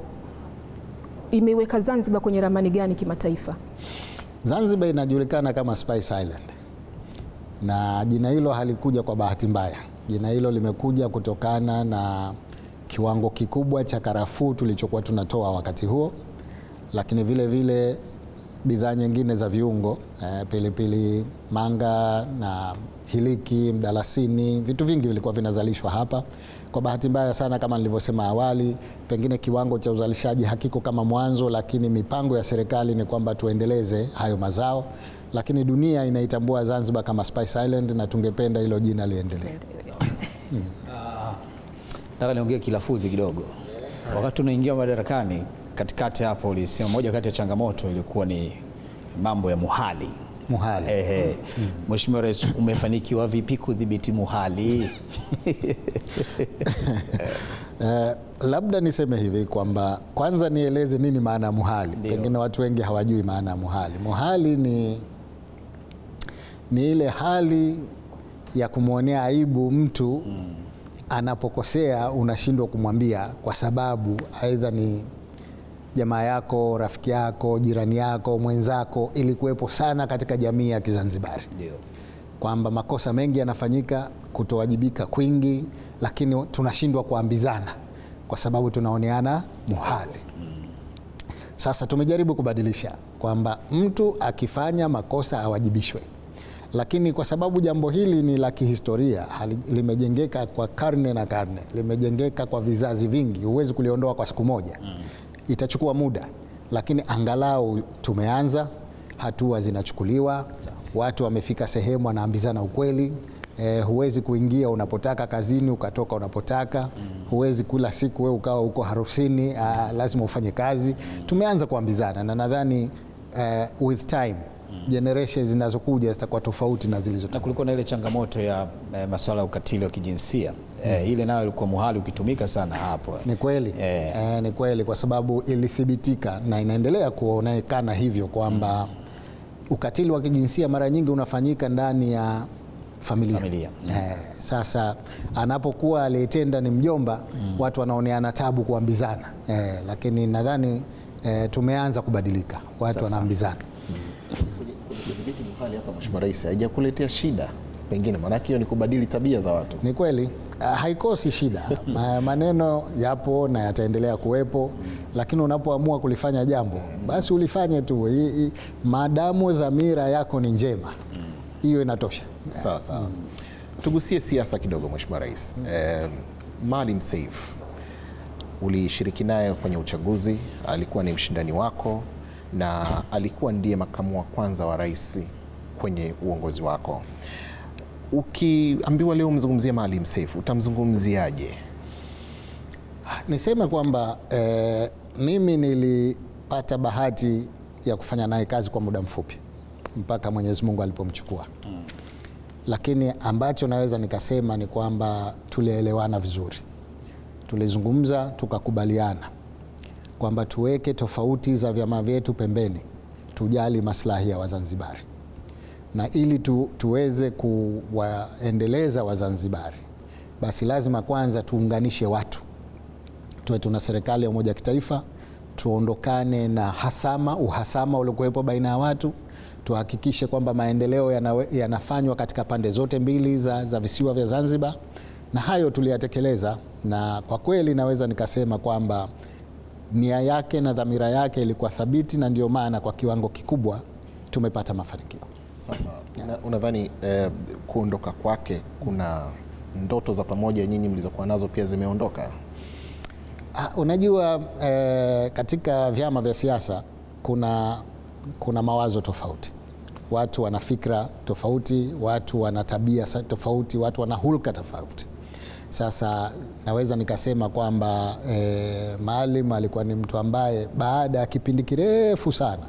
imeweka Zanzibar kwenye ramani gani kimataifa? Zanzibar inajulikana kama Spice Island, na jina hilo halikuja kwa bahati mbaya. Jina hilo limekuja kutokana na kiwango kikubwa cha karafuu tulichokuwa tunatoa wakati huo, lakini vile vile bidhaa nyingine za viungo, pilipili manga na hiliki, mdalasini, vitu vingi vilikuwa vinazalishwa hapa. Kwa bahati mbaya sana, kama nilivyosema awali, pengine kiwango cha uzalishaji hakiko kama mwanzo, lakini mipango ya serikali ni kwamba tuendeleze hayo mazao, lakini dunia inaitambua Zanzibar kama Spice Island na tungependa hilo jina liendelee. Nataka niongee kilafuzi kidogo. Wakati unaingia madarakani, katikati hapo ulisema moja kati ya changamoto ilikuwa ni mambo ya muhali. Mheshimiwa Rais, umefanikiwa vipi kudhibiti muhali? Labda niseme hivi kwamba kwanza nieleze nini maana ya muhali. Pengine watu wengi hawajui maana ya muhali. Muhali ni ile hali ya kumwonea aibu mtu anapokosea, unashindwa kumwambia kwa sababu aidha ni jamaa yako, rafiki yako, jirani yako, mwenzako. Ilikuwepo sana katika jamii ya Kizanzibari kwamba makosa mengi yanafanyika, kutowajibika kwingi, lakini tunashindwa kuambizana kwa sababu tunaoneana muhali. Sasa tumejaribu kubadilisha kwamba mtu akifanya makosa awajibishwe, lakini kwa sababu jambo hili ni la kihistoria, limejengeka kwa karne na karne, limejengeka kwa vizazi vingi, huwezi kuliondoa kwa siku moja. Itachukua muda, lakini angalau tumeanza, hatua zinachukuliwa, watu wamefika sehemu wanaambizana ukweli. Huwezi kuingia unapotaka kazini ukatoka unapotaka. Huwezi kula siku wewe ukawa uko harusini, lazima ufanye kazi. Tumeanza kuambizana na nadhani with time generations zinazokuja zitakuwa tofauti na zilizotoka. Na kulikuwa na ile changamoto ya masuala ya ukatili wa kijinsia. Ile nayo ilikuwa muhali ukitumika sana hapo. Ni kweli. Ni kweli, kwa sababu ilithibitika na inaendelea kuonekana hivyo kwamba ukatili wa kijinsia mara nyingi unafanyika ndani ya familia. Sasa anapokuwa aliyetenda ni mjomba, watu wanaoneana tabu kuambizana. Lakini nadhani tumeanza kubadilika, watu wanaambizana. Kudhibiti muhali hapa, Mheshimiwa Rais, haijakuletea shida pengine? Maana hiyo ni kubadili tabia za watu. Ni kweli, haikosi shida. Maneno yapo na yataendelea kuwepo, lakini unapoamua kulifanya jambo basi ulifanye tu, maadamu dhamira yako ni njema, hiyo inatosha. Sawa sawa. Tugusie siasa kidogo, Mheshimiwa Rais. Maalim Seif ulishiriki naye kwenye uchaguzi, alikuwa ni mshindani wako na alikuwa ndiye makamu wa kwanza wa rais kwenye uongozi wako. Ukiambiwa leo mzungumzie Maalim Seif, utamzungumziaje? Niseme kwamba mimi nilipata bahati ya kufanya naye kazi kwa muda mfupi mpaka Mwenyezi Mungu alipomchukua. Lakini ambacho naweza nikasema ni kwamba tulielewana vizuri. Tulizungumza tukakubaliana kwamba tuweke tofauti za vyama vyetu pembeni, tujali maslahi ya Wazanzibari, na ili tuweze kuwaendeleza Wazanzibari basi lazima kwanza tuunganishe watu, tuwe tuna serikali ya umoja wa kitaifa, tuondokane na uhasama uliokuwepo baina ya watu, tuhakikishe kwamba maendeleo yanafanywa katika pande zote mbili za visiwa vya Zanzibar, na hayo tuliyatekeleza, na kwa kweli naweza nikasema kwamba nia yake na dhamira yake ilikuwa thabiti, na ndio maana kwa kiwango kikubwa tumepata mafanikio. Sasa unadhani kuondoka kwake kuna ndoto za pamoja nyinyi mlizokuwa nazo pia zimeondoka? Unajua katika vyama vya siasa kuna mawazo tofauti, watu wana fikra tofauti, watu wana tabia tofauti, watu wana hulka tofauti. Sasa naweza nikasema kwamba Maalim alikuwa ni mtu ambaye baada ya kipindi kirefu sana,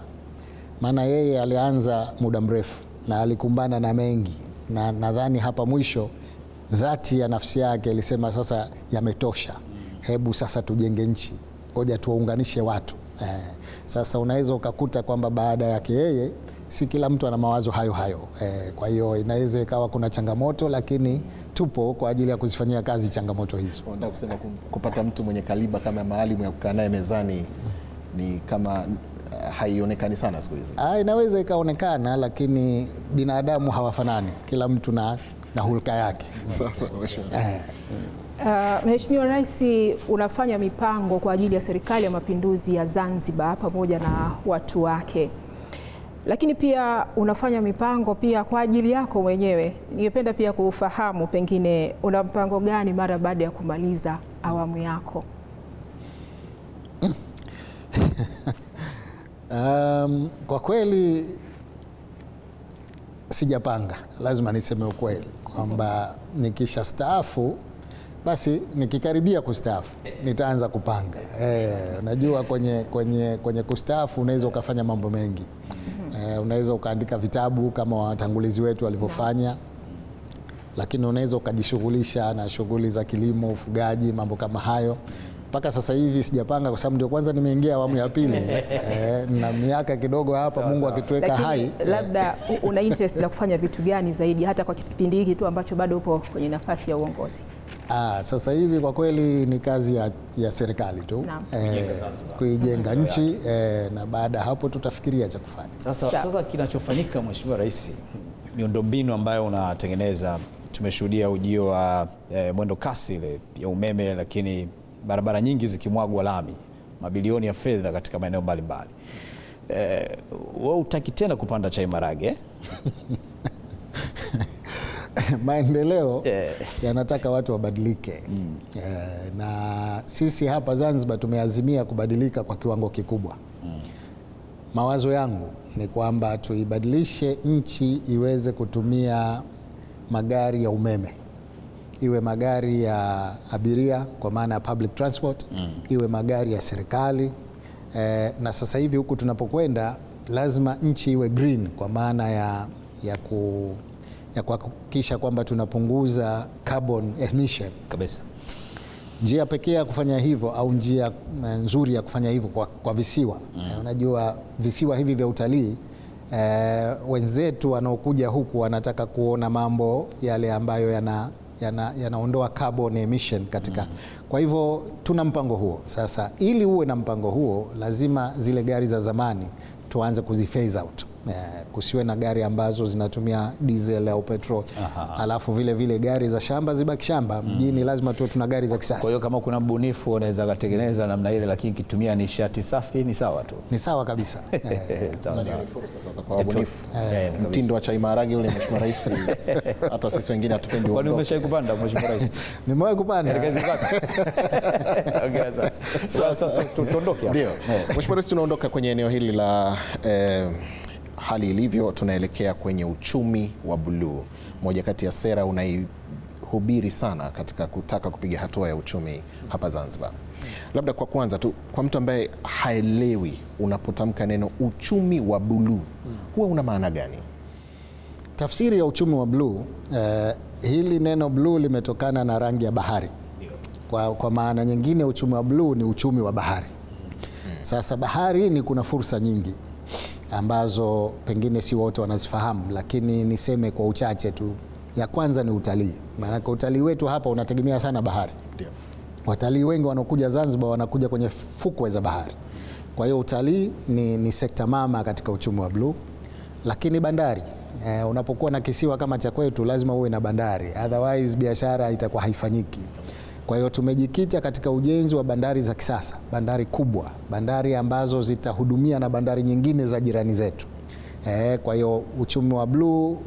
maana yeye alianza muda mrefu na alikumbana na mengi, na nadhani hapa mwisho dhati ya nafsi yake ilisema sasa yametosha, hebu sasa tujenge nchi, ngoja tuwaunganishe watu. Sasa unaweza ukakuta kwamba baada yake yeye si kila mtu ana mawazo hayo. Kwa hiyo inaweza ikawa kuna changamoto, lakini tupo kwa ajili ya kuzifanyia kazi changamoto hizo. Nataka kusema kupata mtu mwenye kaliba kama Maalim ya kukaa naye mezani ni kama haionekani sana siku hizi. Inaweza ikaonekana, lakini binadamu hawafanani, kila mtu na hulka yake. Mheshimiwa Rais, unafanya mipango kwa ajili ya Serikali ya Mapinduzi ya Zanzibar pamoja na watu wake, lakini pia unafanya mipango pia kwa ajili yako mwenyewe. Ningependa pia kufahamu pengine una mpango gani mara baada ya kumaliza awamu yako? Kwa kweli sijapanga, lazima niseme ukweli kwamba nikisha staafu, basi nikikaribia kustaafu nitaanza kupanga. Unajua kwenye kustaafu unaweza ukafanya mambo mengi. Unaweza ukaandika vitabu kama watangulizi wetu walivyofanya, lakini unaweza ukajishughulisha na shughuli za kilimo, ufugaji, mambo kama hayo. Mpaka sasa hivi sijapanga, kwa sababu ndio kwanza nimeingia awamu ya pili na miaka kidogo hapa, Mungu akituweka hai. Labda una interest na kufanya vitu gani zaidi hata kwa kipindi hiki tu ambacho bado upo kwenye nafasi ya uongozi? Sasa hivi kwa kweli ni kazi ya serikali tu kuijenga nchi, na baada ya hapo tutafikiria cha kufanya. Sasa kinachofanyika Mheshimiwa Rais, miundombinu ambayo unatengeneza, tumeshuhudia ujio wa mwendo kasi ile ya umeme, lakini barabara nyingi zikimwagwa lami, mabilioni ya fedha katika maeneo mbalimbali. Wewe hutaki tena kupanda chai marage? Maendeleo yanataka watu wabadilike. Na sisi hapa Zanzibar tumeazimia kubadilika kwa kiwango kikubwa. Mawazo yangu ni kwamba tuibadilishe nchi iweze kutumia magari ya umeme, iwe magari ya abiria kwa maana ya public transport, iwe magari ya serikali. Na sasa hivi huku tunapokwenda lazima nchi iwe green kwa maana ya kuhakikisha kwamba tunapunguza carbon emission kabisa. Njia pekee ya kufanya hivyo, au njia nzuri ya kufanya hivyo kwa visiwa. Unajua visiwa hivi vya utalii, wenzetu wanaokuja huku wanataka kuona mambo yale ambayo yanaondoa carbon emission katika. Kwa hivyo tuna mpango huo. Sasa ili uwe na mpango huo, lazima zile gari za zamani tuanze kuziphase out. Kusiwe na gari ambazo zinatumia diesel au petrol. Alafu vile gari za shamba zibaki shamba. Mjini lazima tuwe tuna gari za kisasa. Kwa hiyo kama kuna mbunifu anaweza kutengeneza namna ile, lakini kitumia nishati safi ni sawa tu. Ni sawa kabisa. Sawa. Sasa kwa wabunifu, mtindo wa chai maharage ule Mheshimiwa Rais, hata sisi wengine hatupendi. Kwani umeshawahi kupanda Mheshimiwa Rais? Nimewahi kupanda. Sasa tuondoke hapo. Ndio. Mheshimiwa Rais, tunaondoka kwenye eneo hili la hali ilivyo, tunaelekea kwenye uchumi wa buluu. Moja kati ya sera unaihubiri sana katika kutaka kupiga hatua ya uchumi hapa Zanzibar. Labda kwa kwanza tu, kwa mtu ambaye haelewi, unapotamka neno uchumi wa buluu huwa una maana gani? Tafsiri ya uchumi wa buluu, hili neno buluu limetokana na rangi ya bahari. Kwa maana nyingine, uchumi wa buluu ni uchumi wa bahari. Sasa baharini kuna fursa nyingi ambazo pengine si wote wanazifahamu, lakini niseme kwa uchache tu. Ya kwanza ni utalii. Maana utalii wetu hapa unategemea sana bahari. Watalii wengi wanaokuja Zanzibar wanakuja kwenye fukwe za bahari. Kwa hiyo utalii ni sekta mama katika uchumi wa bluu, lakini bandari unapokuwa na kisiwa kama cha kwetu lazima uwe na bandari, otherwise biashara itakuwa haifanyiki. Kwa hiyo tumejikita katika ujenzi wa bandari za kisasa, bandari kubwa, bandari ambazo zitahudumia na bandari nyingine za jirani zetu. Kwa hiyo uchumi wa bluu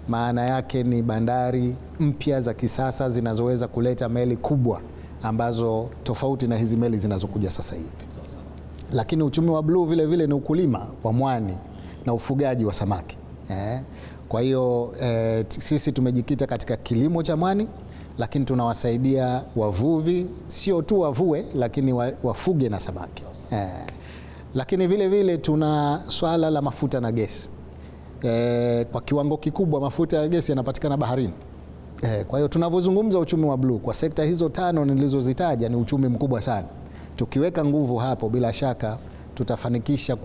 maana yake ni bandari mpya za kisasa zinazoweza kuleta meli kubwa ambazo tofauti na hizi meli zinazokuja sasa hivi. Lakini uchumi wa bluu vile vile ni ukulima wa mwani na ufugaji wa samaki. Kwa hiyo sisi tumejikita katika kilimo cha mwani, lakini tunawasaidia wavuvi sio tu wavue, lakini wafuge na samaki. Lakini vile vile tuna swala la mafuta na gesi. Kwa kiwango kikubwa mafuta ya gesi yanapatikana baharini. Kwa hiyo tunavyozungumza uchumi wa bluu kwa sekta hizo 5 nilizozitaja ni uchumi mkubwa sana. Tukiweka nguvu hapo, bila shaka tutafanikisha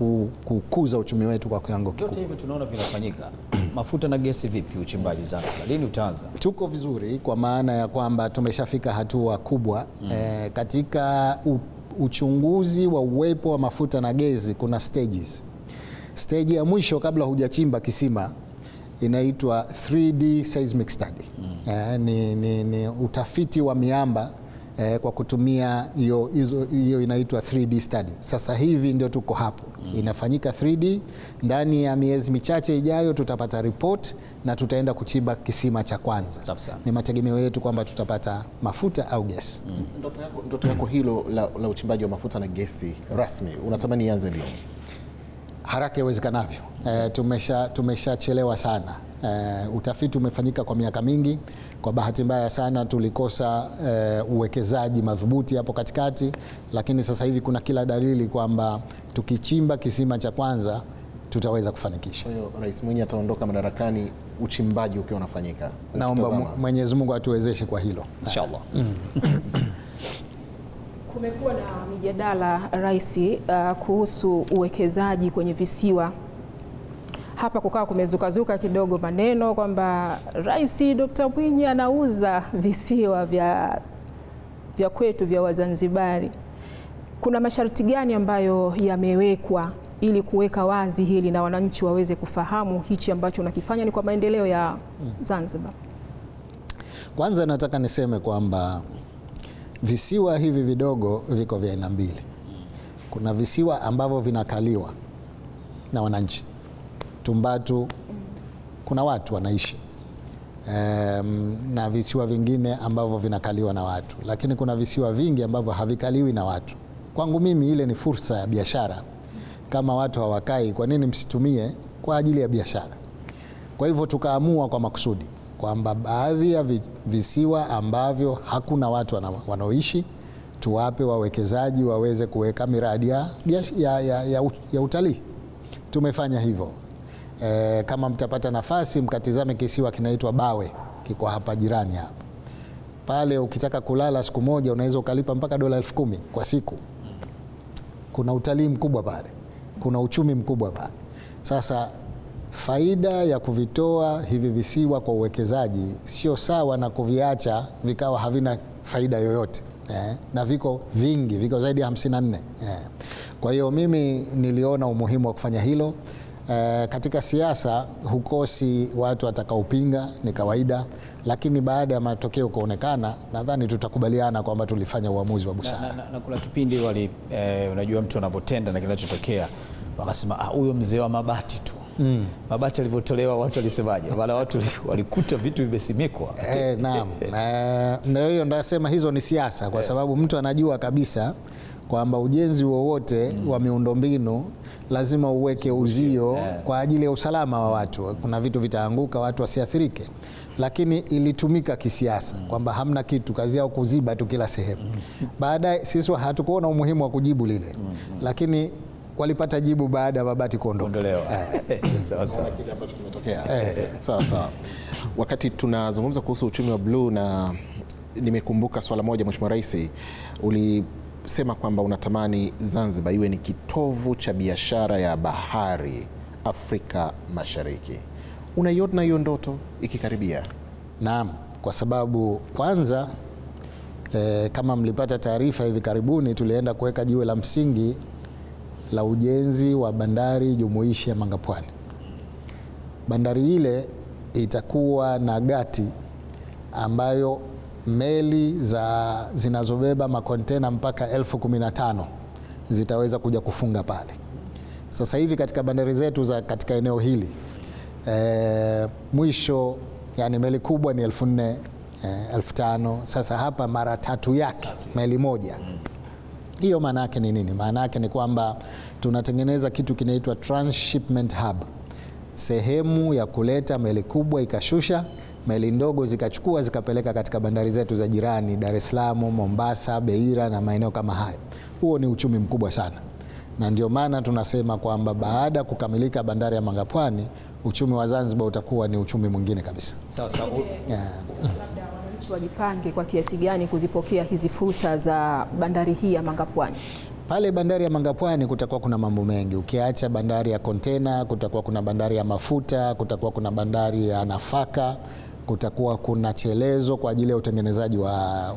kukuza uchumi wetu kwa kiwango kikubwa. Yote hivi tunaona vinafanyika. Mafuta na gesi vipi uchimbaji Zanzibar? Lini utaanza? Tuko vizuri kwa maana ya kwamba tumeshafika hatua kubwa. Katika uchunguzi wa uwepo wa mafuta na gesi kuna stages. Stage ya mwisho kabla hujachimba kisima inaitwa 3D seismic study. Ni utafiti wa miamba kwa kutumia hiyo inaitwa 3D study. Sasa hivi ndio tuko hapo. Inafanyika 3D. Ndani ya miezi michache ijayo tutapata report na tutaenda kuchimba kisima cha kwanza. Ni mategemeo yetu kwamba tutapata mafuta au gesi. Ndoto yako hilo la uchimbaji wa mafuta na gesi rasmi unatamani ianze lini? Haraka iwezekanavyo. Tumeshachelewa sana. Utafiti umefanyika kwa miaka mingi. Kwa bahati mbaya sana tulikosa uwekezaji madhubuti hapo katikati, lakini sasa hivi kuna kila dalili kwamba tukichimba kisima cha kwanza tutaweza kufanikisha. Kwa hiyo Rais Mwinyi ataondoka madarakani uchimbaji ukiwa unafanyika. Naomba Mwenyezi Mungu atuwezeshe kwa hilo. Inshallah. Kumekuwa na mijadala Rais, kuhusu uwekezaji kwenye visiwa. Hapa kukawa kumezukazuka kidogo maneno kwamba Rais Dr. Mwinyi anauza visiwa vya kwetu vya Wazanzibari. Kuna masharti gani ambayo yamewekwa ili kuweka wazi hili na wananchi waweze kufahamu hichi ambacho unakifanya ni kwa maendeleo ya Zanzibar? Kwanza nataka niseme kwamba visiwa hivi vidogo viko vya aina mbili. Kuna visiwa ambavyo vinakaliwa na wananchi. Tumbatu kuna watu wanaishi, na visiwa vingine ambavyo vinakaliwa na watu, lakini kuna visiwa vingi ambavyo havikaliwi na watu. Kwangu mimi ile ni fursa ya biashara. Kama watu hawakai, kwa nini msitumie kwa ajili ya biashara? Kwa hivyo tukaamua kwa makusudi kwamba baadhi ya visiwa ambavyo hakuna watu wanaoishi tuwape wawekezaji waweze kuweka miradi ya utalii. Tumefanya hivyo. Kama mtapata nafasi mkatizame kisiwa kinaitwa Bawe, kiko hapa jirani hapa. Pale ukitaka kulala siku moja unaweza ukalipa mpaka $10,000 kwa siku. Kuna utalii mkubwa pale, kuna uchumi mkubwa pale. Sasa faida ya kuvitoa hivi visiwa kwa uwekezaji sio sawa na kuviacha vikawa havina faida yoyote. Na viko vingi, viko zaidi ya 54. Kwa hiyo mimi niliona umuhimu wa kufanya hilo. Katika siasa hukosi watu watakaopinga, ni kawaida, lakini baada ya matokeo kuonekana nadhani tutakubaliana kwamba tulifanya uamuzi wa busara. Na kuna kipindi unajua mtu anavyotenda na kinachotokea wakasema huyo mzee wa mabati tu. Mabati alivyotolewa watu walisemaje? Wala watu walikuta vitu vimesimikwa. Naam. Ndio hiyo ndio nasema hizo ni siasa, kwa sababu mtu anajua kabisa kwamba ujenzi wowote wa miundombinu lazima uweke uzio kwa ajili ya usalama wa watu. Kuna vitu vitaanguka, watu wasiathirike, lakini ilitumika kisiasa kwamba hamna kitu, kazi yao kuziba tu kila sehemu. Baadaye sisi hatukuona umuhimu wa kujibu lile, lakini walipata jibu baada ya mabati kuondolewa. Sawa sawa. Kile ambacho kimetokea. Sawa sawa. Wakati tunazungumza kuhusu uchumi wa bluu, na nimekumbuka swala moja, Mheshimiwa Rais, ulisema kwamba unatamani Zanzibar iwe ni kitovu cha biashara ya bahari Afrika Mashariki. Unaiona hiyo ndoto ikikaribia? Naam, kwa sababu kwanza Kama mlipata taarifa hivi karibuni, tulienda kuweka jiwe la msingi la ujenzi wa bandari jumuishi ya Mangapwani. Bandari ile itakuwa na gati ambayo meli zinazobeba makontena mpaka 15,000 zitaweza kuja kufunga pale. Sasa hivi katika bandari zetu za katika eneo hili mwisho, yani meli kubwa ni 4,000, 5,000. Sasa hapa mara 3 yake meli moja. Hiyo maana yake ni nini? Maana yake ni kwamba tunatengeneza kitu kinaitwa transshipment hub, sehemu ya kuleta meli kubwa ikashusha, meli ndogo zikachukua zikapeleka katika bandari zetu za jirani, Dar es Salaam, Mombasa, Beira na maeneo kama hayo. Huo ni uchumi mkubwa sana, na ndio maana tunasema kwamba baada ya kukamilika bandari ya Mangapwani, uchumi wa Zanzibar utakuwa ni uchumi mwingine kabisa. Sawa. Labda wananchi wajipange kwa kiasi gani kuzipokea hizi fursa za bandari hii ya Mangapwani? Pale bandari ya Mangapwani kutakuwa kuna mambo mengi. Ukiacha bandari ya kontena, kutakuwa kuna bandari ya mafuta, kutakuwa kuna bandari ya nafaka, kutakuwa kuna chelezo kwa ajili ya utengenezaji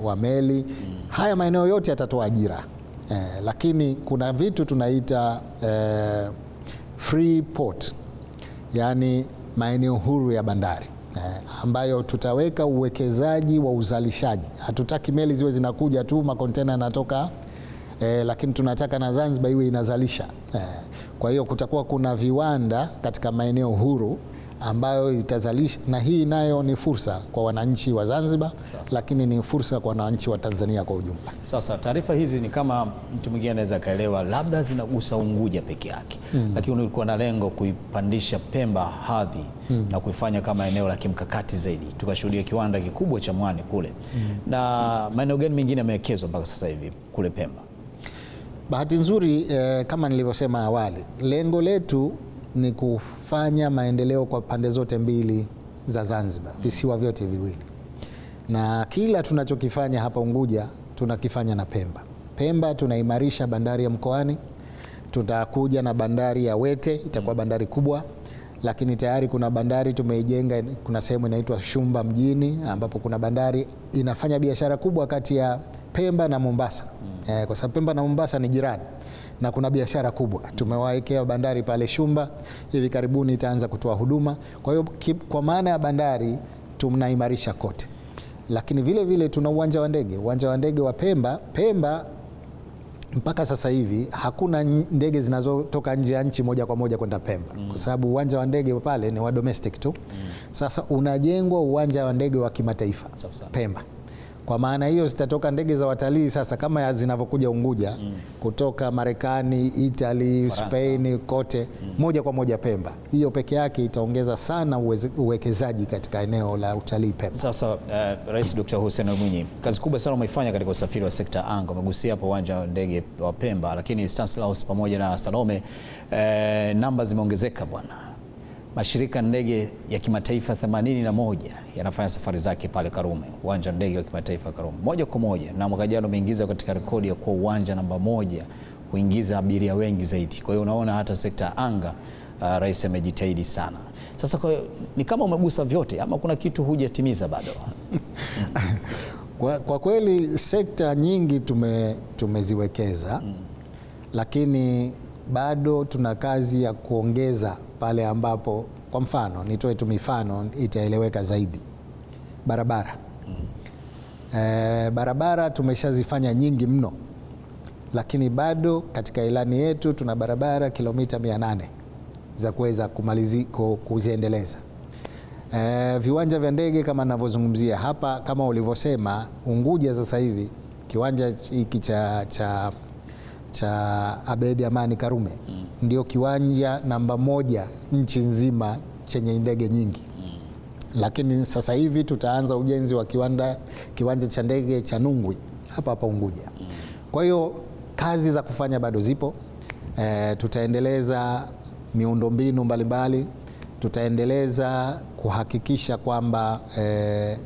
wa meli. Haya maeneo yote yatatoa ajira. Lakini kuna vitu tunaita free port, yani maeneo huru ya bandari, ambayo tutaweka uwekezaji wa uzalishaji. Hatutaki meli ziwe zinakuja tu makontena yanatoka, lakini tunataka na Zanzibar iwe inazalisha. Kwa hiyo kutakuwa kuna viwanda katika maeneo huru ambayo itazalisha, na hii nayo ni fursa kwa wananchi wa Zanzibar, lakini ni fursa kwa wananchi wa Tanzania kwa ujumla. Sasa taarifa hizi ni kama mtu mwingine anaweza kaelewa labda zinagusa Unguja peke yake, lakini ulikuwa na lengo kuipandisha Pemba hadhi na kuifanya kama eneo la kimkakati zaidi. Tukashuhudia kiwanda kikubwa cha mwani kule. Na maeneo gani mengine yamewekezwa mpaka sasa hivi kule Pemba? Bahati nzuri, kama nilivyosema awali, lengo letu ni kufanya maendeleo kwa pande zote mbili za Zanzibar, visiwa vyote viwili, na kila tunachokifanya hapa Unguja tunakifanya na Pemba. Pemba tunaimarisha bandari ya Mkoani, tutakuja na bandari ya Wete, itakuwa bandari kubwa, lakini tayari kuna bandari tumeijenga, kuna sehemu inaitwa Shumba mjini, ambapo kuna bandari inafanya biashara kubwa kati ya Pemba na Mombasa, kwa sababu Pemba na Mombasa ni jirani na kuna biashara kubwa. Tumewaekea bandari pale Shumba, hivi karibuni itaanza kutoa huduma. Kwa hiyo kwa maana ya bandari tunaimarisha kote, lakini vile vile tuna uwanja wa ndege wa Pemba mpaka sasa hivi hakuna ndege zinazotoka nje ya nchi moja kwa moja kwenda Pemba, kwa sababu uwanja wa ndege pale ni wa domestic tu. Sasa unajengwa uwanja wa ndege wa kimataifa Pemba. Kwa maana hiyo zitatoka ndege za watalii sasa kama zinavyokuja Unguja kutoka Marekani, Italy, Spain, kote moja kwa moja Pemba. Hiyo peke yake itaongeza sana uwekezaji katika eneo la utalii Pemba. Sasa Rais Dr. Hussein Ali Mwinyi, kazi kubwa sana umeifanya katika usafiri wa sekta ya anga. Umegusia hapo uwanja wa ndege wa Pemba, lakini Stanislaus pamoja na Salome, namba zimeongezeka bwana. Mashirika ndege ya kimataifa 81 yanafanya safari zake pale Karume, uwanja wa ndege wa kimataifa Karume moja kwa moja, na mwaka jana umeingiza katika rekodi ya kuwa uwanja namba 1 kuingiza abiria wengi zaidi. Kwa hiyo unaona hata sekta ya anga rais amejitahidi sana. Sasa ni kama umegusa vyote ama kuna kitu hujatimiza bado? Kwa kweli sekta nyingi tumeziwekeza, lakini bado tuna kazi ya kuongeza pale ambapo, kwa mfano nitoe tu mifano itaeleweka zaidi. Barabara tumeshazifanya nyingi mno, lakini bado katika ilani yetu tuna barabara kilomita 800 za kuweza kuziendeleza. Viwanja vya ndege kama ninavyozungumzia hapa, kama ulivyosema, Unguja sasa hivi kiwanja hiki cha Abedi Amani Karume ndio kiwanja namba 1 nchi nzima chenye ndege nyingi. Lakini sasa hivi tutaanza ujenzi wa kiwanja cha ndege cha Nungwi hapa Unguja. Kwa hiyo kazi za kufanya bado zipo. Tutaendeleza miundombinu mbalimbali, tutaendeleza kuhakikisha kwamba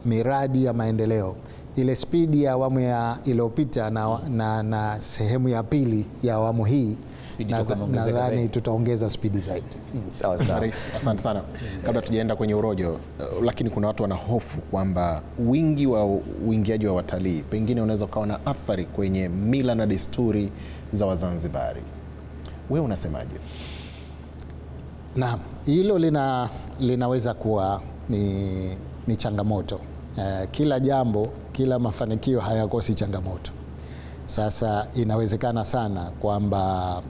miradi ya maendeleo, ile spidi ya awamu iliyopita na sehemu ya pili ya awamu hii Speed itakuwa imeongezeka nadhani zaidi. tutaongeza spidi zaidi. Sawa sawa. Rais, asante sana. Kabla tujaenda kwenye urojo, lakini kuna watu wanahofu kwamba wingi wa uingiaji wa watalii pengine unaweza ukawa na athari kwenye mila na desturi za Wazanzibari. Wewe unasemaje? Naam, hilo linaweza kuwa ni changamoto. Kila jambo, kila mafanikio hayakosi changamoto. Sasa inawezekana sana kwamba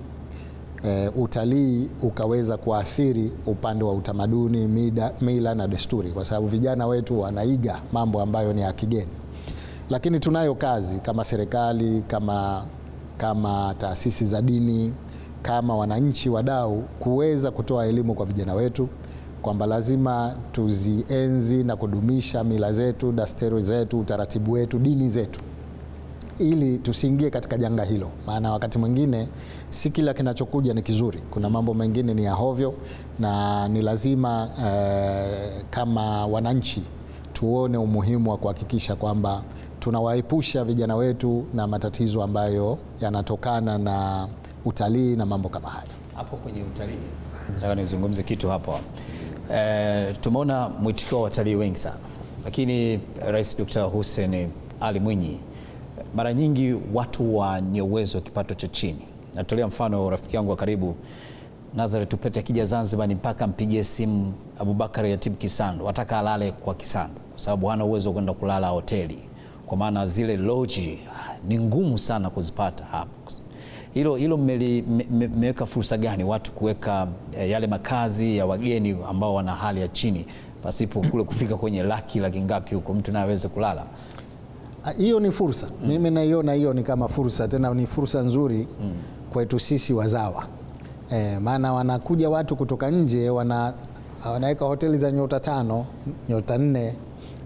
utalii ukaweza kuathiri upande wa utamaduni, mila na desturi, kwa sababu vijana wetu wanaiga mambo ambayo ni ya kigeni. Lakini tunayo kazi kama serikali, kama taasisi za dini, kama wananchi wadau, kuweza kutoa elimu kwa vijana wetu kwamba lazima tuzienzi na kudumisha mila zetu, desturi zetu, utaratibu wetu, dini zetu, ili tusiingie katika janga hilo. Maana wakati mwingine si kila kinachokuja ni kizuri. Kuna mambo mengine ni ya hovyo, na ni lazima kama wananchi tuone umuhimu wa kuhakikisha kwamba tunawaepusha vijana wetu na matatizo ambayo yanatokana na utalii na mambo kama hayo. Hapo kwenye utalii nataka nizungumze kitu hapo. Tumeona mwitikio wa watalii wengi sana, lakini Rais Dr. Hussein Ali Mwinyi, mara nyingi watu wenye uwezo wa kipato cha chini, natolea mfano rafiki yangu wa karibu Nazareth Tupete, akija Zanzibar ni mpaka mpigie simu Abubakar Yatib Kisando, wataka alale kwa Kisando kwa sababu hana uwezo kwenda kulala hoteli, kwa maana zile lodge ni ngumu sana kuzipata hapo. Hilo mmeweka fursa gani watu kuweka yale makazi ya wageni ambao wana hali ya chini pasipo kule kufika kwenye laki ngapi huko mtu naye aweze kulala? Hiyo ni fursa. Mimi naiona hiyo ni kama fursa, tena ni fursa nzuri kwetu sisi wazawa. Maana wanakuja watu kutoka nje, wanaweka hoteli za nyota 5, nyota 4,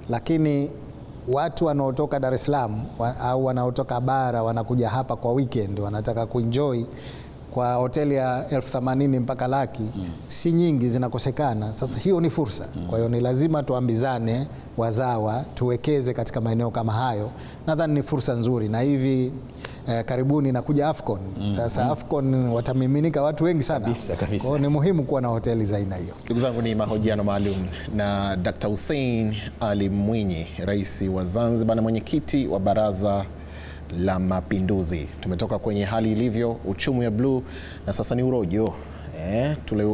lakini watu wanaotoka Dar es Salaam au wanaotoka bara wanakuja hapa kwa weekend, wanataka kuenjoy kwa hoteli ya 80,000 mpaka laki, si nyingi, zinakosekana. Sasa hiyo ni fursa. Kwa hiyo ni lazima tuambizane wazawa, tuwekeze katika maeneo kama hayo. Nadhani ni fursa nzuri, na hivi karibuni nakuja Afcon. Sasa Afcon watamiminika watu wengi sana. Kwa hiyo ni muhimu kuwa na hoteli za aina hiyo. Ndugu zangu, ni mahojiano maalum na Dr. Hussein Ali Mwinyi, Rais wa Zanzibar na mwenyekiti wa Baraza la Mapinduzi. Tumetoka kwenye hali ilivyo, uchumi wa bluu, na sasa ni urojo.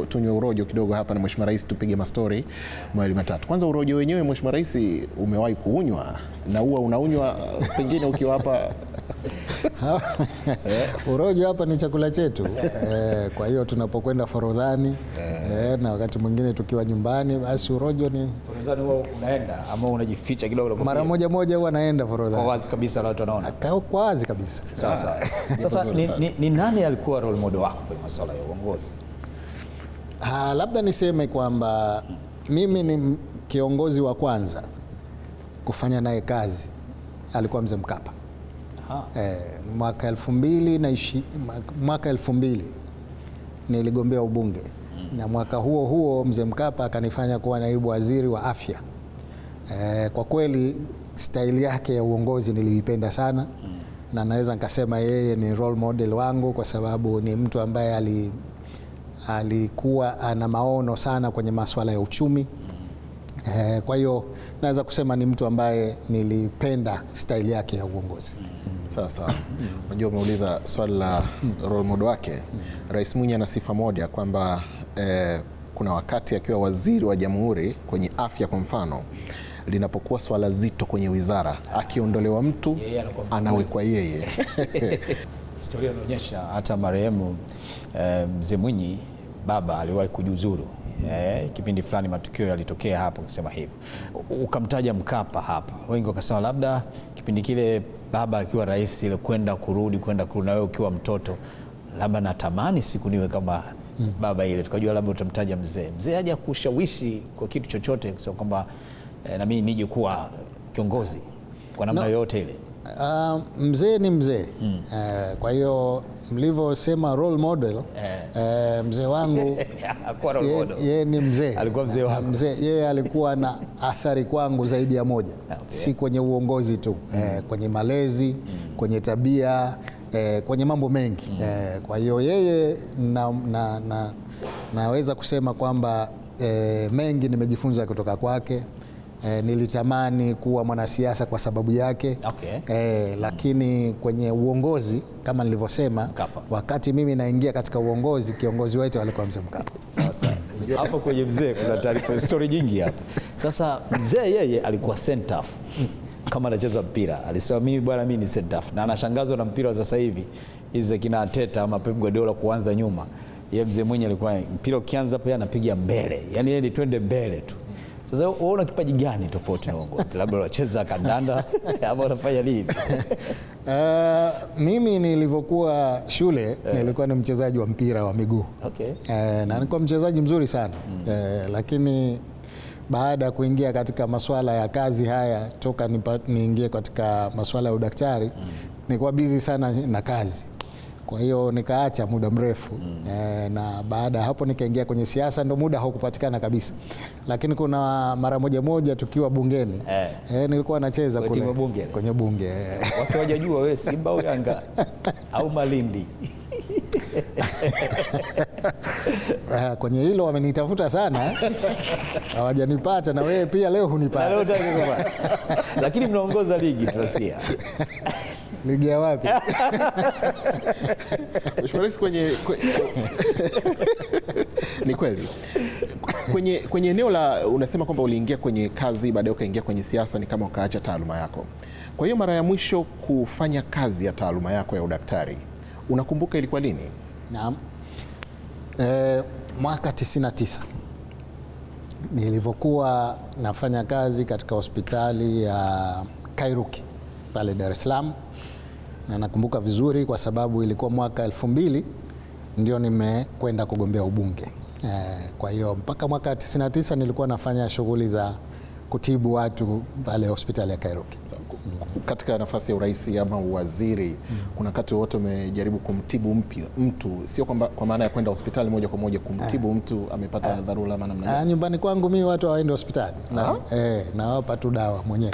Tunywe urojo kidogo hapa na Mheshimiwa Rais, tupige mastori mawili matatu. Kwanza urojo wenyewe, Mheshimiwa Rais, umewahi kuunywa na huwa unaunywa pengine ukiwa hapa? Urojo hapa ni chakula chetu. Kwa hiyo tunapokwenda Forodhani na wakati mwingine tukiwa nyumbani, basi urojo ni Forodhani. Huwa unaenda ama unajificha kidogo? Mara moja huwa naenda Forodhani. Kwa wazi kabisa na watu wanaona? Kwa wazi kabisa. Sasa ni nani alikuwa role model wako kwenye masuala ya uongozi? Labda niseme kwamba mimi ni kiongozi wa kwanza kufanya naye kazi alikuwa Mzee Mkapa. Mwaka 2000 niligombea ubunge, na mwaka huo Mzee Mkapa akanifanya kuwa naibu waziri wa afya. Kwa kweli staili yake ya uongozi niliipenda sana, na naweza nikasema yeye ni role model wangu, kwa sababu ni mtu ambaye alikuwa ana maono sana kwenye masuala ya uchumi. Kwa hiyo naweza kusema ni mtu ambaye nilipenda staili yake ya uongozi. Sawa. Unajua, umeuliza swali la role model wake. Rais Mwinyi ana sifa moja kwamba kuna wakati akiwa waziri wa jamhuri kwenye afya kwa mfano, linapokuwa swala zito kwenye wizara, akiondolewa mtu anawekwa yeye. Historia inaonyesha hata marehemu Mzee Mwinyi baba aliwahi kujiuzuru. Kipindi fulani matukio yalitokea hapo kusema hivyo. Ukamtaja Mkapa hapa, wengi wakasema labda kipindi kile baba akiwa rais, ile kwenda kurudi na wewe ukiwa mtoto, labda natamani siku niwe kama baba ile. Tukajua labda utamtaja mzee haja kushawishi kwa kitu chochote, kusema kwamba na mimi nije kuwa kiongozi kwa namna yoyote ile. Mzee ni mzee. Kwa hiyo mlivyosema role model, mzee wangu yeye ni mzee. Alikuwa mzee wangu. Yeye alikuwa na athari kwangu zaidi ya moja. Si kwenye uongozi tu, kwenye malezi, kwenye tabia, kwenye mambo mengi. Kwa hiyo yeye naweza kusema kwamba mengi nimejifunza kutoka kwake. Nilitamani kuwa mwanasiasa kwa sababu yake. Lakini kwenye uongozi kama nilivyosema, wakati mimi naingia katika uongozi, kiongozi wetu alikuwa Mzee Mkapa. Sasa hapo kwenye mzee kuna taarifa story nyingi hapa. Sasa mzee yeye alikuwa center half. Kama anacheza mpira alisema mimi ni center half, na anashangazwa na mpira wa sasa hivi hizo kina Arteta ama Pep Guardiola kuanza nyuma. Yeye mzee mwenye alikuwa mpira ukianza hapo anapiga mbele, yani yeye ni twende mbele tu. Sasa unaona kipaji gani tofauti na uongozi? Labda unacheza kandanda ama unafanya nini? Mimi nilivyokuwa shule nilikuwa ni mchezaji wa mpira wa miguu. Na nilikuwa mchezaji mzuri sana. Lakini baada ya kuingia katika masuala ya kazi haya, toka niingie katika masuala ya udaktari, nilikuwa busy sana na kazi. Kwa hiyo nikaacha muda mrefu. Na baada ya hapo nikaingia kwenye siasa, ndo muda haukupatikana kabisa. Lakini kuna mara moja tukiwa bungeni, nilikuwa nacheza kule kwenye bunge. Watu hawajajua wewe Simba au Yanga au Malindi. Kwenye hilo wamenitafuta sana, hawajanipata, na wewe pia leo hunipata. Lakini mnaongoza ligi tunasikia. Ligi ya wapi? Mheshimiwa Rais, ni kweli kwenye eneo la unasema kwamba uliingia kwenye kazi baadaye ukaingia kwenye siasa, ni kama ukaacha taaluma yako. Kwa hiyo mara ya mwisho kufanya kazi ya taaluma yako ya udaktari unakumbuka ilikuwa lini? Naam. Mwaka 99 nilivyokuwa nafanya kazi katika hospitali ya Kairuki pale Dar es Salaam, na nakumbuka vizuri kwa sababu ilikuwa mwaka 2000 ndio nimekwenda kugombea ubunge. Kwa hiyo mpaka mwaka 99 nilikuwa nafanya shughuli za kutibu watu pale hospitali ya Kairuki. Katika nafasi ya urais ama uwaziri, kuna wakati wote umejaribu kumtibu mtu, sio kwamba kwa maana ya kwenda hospitali moja kwa moja, kumtibu mtu amepata dharura ama namna gani? Nyumbani kwangu mimi watu hawaendi hospitali. Nawapa tu dawa mwenyewe.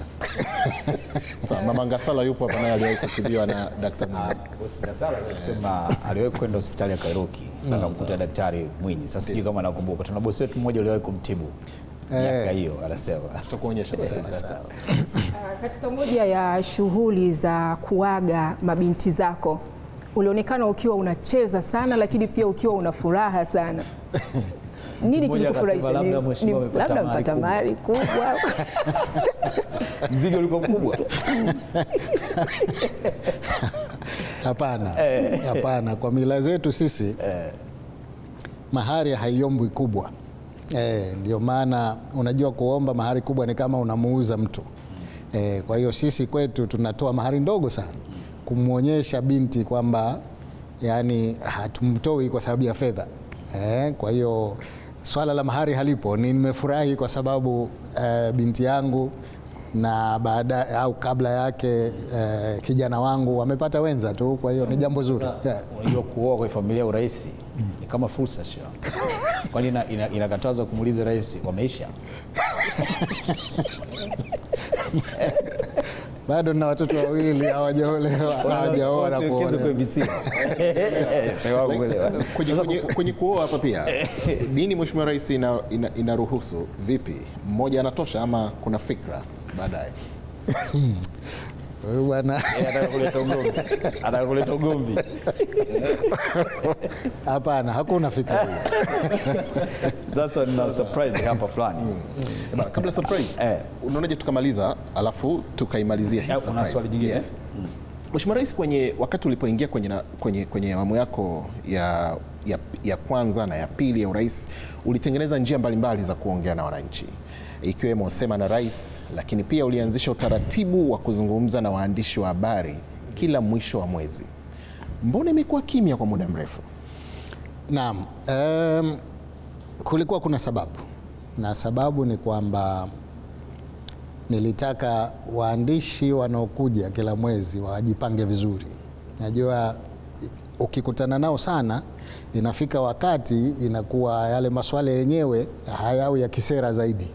Sawa, Mama Ngasala yupo hapa, naye aliwahi kutibiwa na Daktari Mwinyi. Ngasala alisema aliwahi kwenda hospitali ya Kairuki, sasa kumkuta Daktari Mwinyi. Sasa sijui kama nakumbuka, tuna bosi wetu mmoja aliwahi kumtibu miaka hiyo, anasema kuonyesha sasa. Katika moja ya shughuli za kuaga mabinti zako ulionekana ukiwa unacheza sana, lakini pia ukiwa una furaha sana. Nini kilikufurahisha? Labda mpata mali kubwa. Mzigo ulikuwa mkubwa? Hapana, kwa mila zetu sisi mahari haiombwi kubwa. Ndio maana unajua kuomba mahari kubwa ni kama unamuuza mtu. Kwa hiyo sisi kwetu tunatoa mahari ndogo sana kumwonyesha binti kwamba yani hatumtoi kwa sababu ya fedha. Kwa hiyo swala la mahari halipo. Nimefurahi kwa sababu binti yangu na baada au kabla yake kijana wangu wamepata wenza tu, kwa hiyo ni jambo zuri. Unajua kuoa kwa familia ya urais ni kama fursa sio? Kwani inakatazwa kumuuliza rais wameisha? Bado na watoto wawili hawajaolewa, hawajaoa kwenye kuoa hapa pia. Dini Mheshimiwa Rais inaruhusu vipi? Mmoja anatosha ama kuna fikra baadaye? Bwana anakuleta ugomvi. Hapana, hakuna fikra hiyo. Sasa nina surprise hapa fulani. Kabla surprise, unaonaje tukamaliza alafu tukaimalizia hii surprise? Kuna swali jingine. Yes. Mheshimiwa Rais, wakati ulipoingia kwenye awamu yako ya kwanza na ya pili ya urais, ulitengeneza njia mbalimbali za kuongea na wananchi, ikiwemo Sema na Rais, lakini pia ulianzisha utaratibu wa kuzungumza na waandishi wa habari kila mwisho wa mwezi. Mbona imekuwa kimya kwa muda mrefu? Naam, kulikuwa kuna sababu, na sababu ni kwamba nilitaka waandishi wanaokuja kila mwezi wajipange vizuri. Najua ukikutana nao sana inafika wakati inakuwa yale maswala yenyewe hayawi ya kisera zaidi.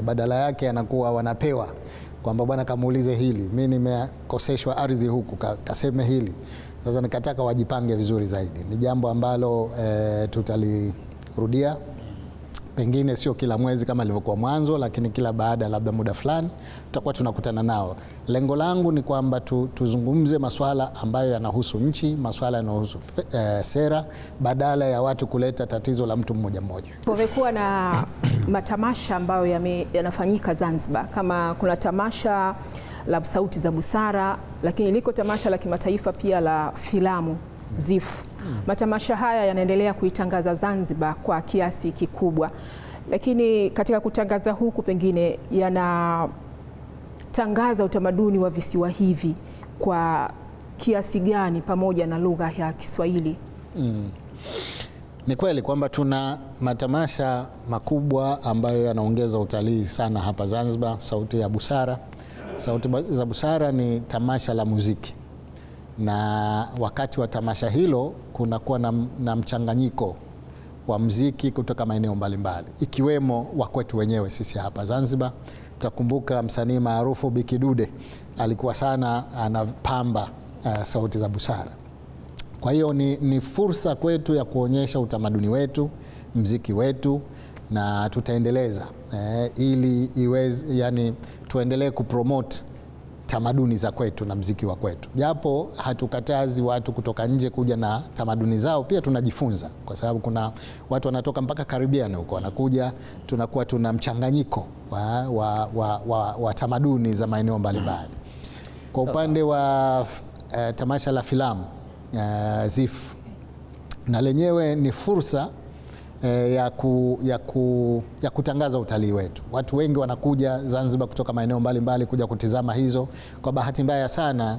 Badala yake anakuwa wanapewa kwamba bwana kamuulize hili, mimi nimekoseshwa ardhi huku, kaseme hili. Sasa nikataka wajipange vizuri zaidi. Ni jambo ambalo tutalirudia, pengine sio kila mwezi kama ilivyokuwa mwanzo, lakini kila baada labda muda fulani tutakuwa tunakutana nao. Lengo langu ni kwamba tuzungumze masuala ambayo yanahusu nchi, masuala yanayohusu sera, badala ya watu kuleta tatizo la mtu mmoja mmoja. Kumekuwa na matamasha ambayo yanafanyika Zanzibar, kama kuna tamasha la Sauti za Busara, lakini liko tamasha la kimataifa pia la filamu ZIFF. Matamasha haya yanaendelea kuitangaza Zanzibar kwa kiasi kikubwa, lakini katika kutangaza huku pengine yanatangaza utamaduni wa visiwa hivi kwa kiasi gani pamoja na lugha ya Kiswahili? Ni kweli kwamba tuna matamasha makubwa ambayo yanaongeza utalii sana hapa Zanzibar. Sauti ya Busara. Sauti za Busara ni tamasha la muziki, na wakati wa tamasha hilo kunakuwa na mchanganyiko wa muziki kutoka maeneo mbalimbali, ikiwemo wa kwetu wenyewe sisi hapa Zanzibar. Tutakumbuka msanii maarufu Bi Kidude alikuwa sana anapamba Sauti za Busara. Kwa hiyo ni fursa kwetu ya kuonyesha utamaduni wetu, muziki wetu, na tutaendeleza ili iweze, yani tuendelee kupromote tamaduni za kwetu na muziki wa kwetu. Japo hatukatazi watu kutoka nje kuja na tamaduni zao, pia tunajifunza, kwa sababu kuna watu wanatoka mpaka Caribbean huko wanakuja, tunakuwa tuna mchanganyiko wa tamaduni za maeneo mbalimbali. Kwa upande wa tamasha la filamu ZIFF, na lenyewe ni fursa ya kutangaza utalii wetu. Watu wengi wanakuja Zanzibar kutoka maeneo mbalimbali kuja kutizama hizo. Kwa bahati mbaya sana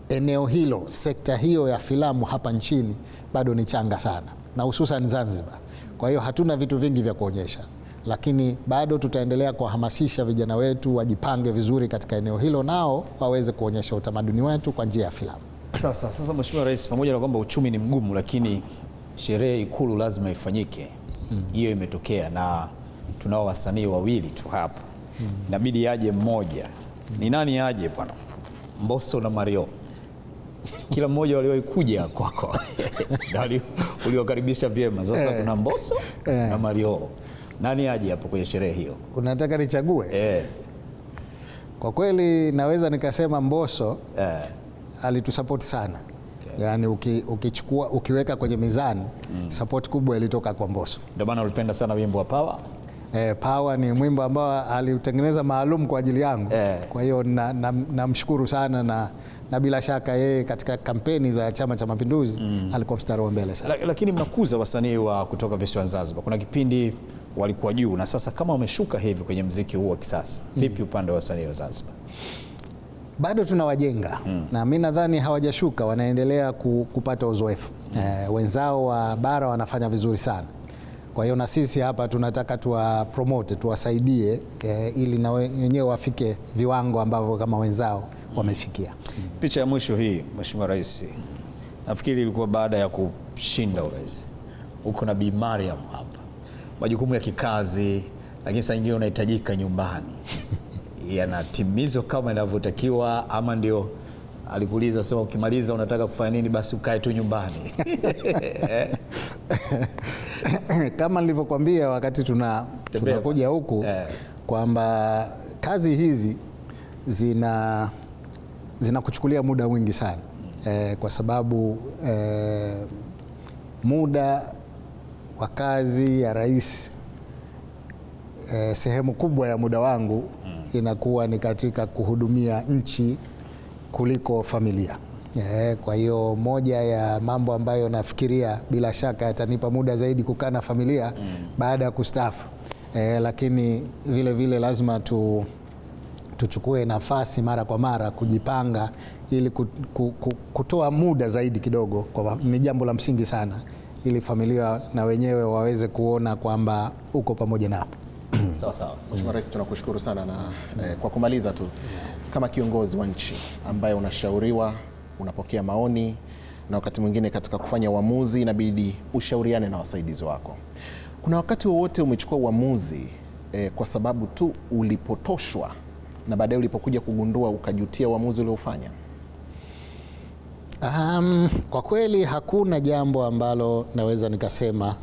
eneo hilo, sekta hiyo ya filamu hapa nchini bado ni changa sana, na hususan Zanzibar. Kwa hiyo hatuna vitu vingi vya kuonyesha, lakini bado tutaendelea kuwahamasisha vijana wetu wajipange vizuri katika eneo hilo, nao waweze kuonyesha utamaduni wetu kwa njia ya filamu. Sasa Mheshimiwa Rais, pamoja na kwamba uchumi ni mgumu, lakini sherehe Ikulu lazima ifanyike. Hiyo imetokea, na tunao wasanii wawili tu hapa. Inabidi aje mmoja. Ni nani aje bwana? Mbosso na Mario. Kila mmoja waliwahi kuja kwako na uliokaribisha vyema. Sasa kuna Mbosso na Mario. Nani aje hapo kwenye sherehe hiyo? Unataka nichague? Kwa kweli naweza nikasema Mbosso alitusupport sana. Yani ukichukua ukiweka kwenye mizani, support kubwa ilitoka kwa Mbosso. Ndio maana ulipenda sana wimbo wa Power? Power ni mwimbo ambao aliutengeneza maalum kwa ajili yangu. Kwa hiyo namshukuru sana, na bila shaka yeye katika kampeni za Chama cha Mapinduzi alikuwa mstari wa mbele sana. Lakini mnakuza wasanii wa kutoka visiwa Zanzibar. Kuna kipindi walikuwa juu, na sasa kama wameshuka hivi kwenye muziki huu wa kisasa, vipi upande wa wasanii wa Zanzibar? Bado tunawajenga na mimi nadhani hawajashuka, wanaendelea kupata uzoefu. Wenzao wa bara wanafanya vizuri sana. Kwa hiyo na sisi hapa tunataka tuwapromote, tuwasaidie ili na wenyewe wafike viwango ambavyo kama wenzao wamefikia. Picha ya mwisho hii, Mheshimiwa Rais, nafikiri ilikuwa baada ya kushinda urais. Uko na Bi Mariam hapa, majukumu ya kikazi, lakini saa nyingine unahitajika nyumbani. Yanatimizwa kama inavyotakiwa, ama ndio alikuuliza sema ukimaliza unataka kufanya nini, basi ukae tu nyumbani? Kama nilivyokuambia wakati tunakuja huku kwamba kazi hizi zinakuchukulia muda mwingi sana, kwa sababu muda wa kazi ya rais, sehemu kubwa ya muda wangu inakuwa ni katika kuhudumia nchi kuliko familia. Kwa hiyo moja ya mambo ambayo nafikiria bila shaka yatanipa muda zaidi kukaa na familia baada ya kustaafu, lakini vile vile lazima tuchukue nafasi mara kwa mara kujipanga ili kutoa muda zaidi kidogo, kwa ni jambo la msingi sana, ili familia na wenyewe waweze kuona kwamba uko pamoja nao. Sawa sawa. Mheshimiwa Rais, tunakushukuru sana, na kwa kumaliza tu, kama kiongozi wa nchi ambaye unashauriwa, unapokea maoni, na wakati mwingine katika kufanya uamuzi inabidi ushauriane na wasaidizi wako, kuna wakati wowote umechukua uamuzi kwa sababu tu ulipotoshwa na baadaye ulipokuja kugundua ukajutia uamuzi uliofanya? Kwa kweli hakuna jambo ambalo naweza nikasema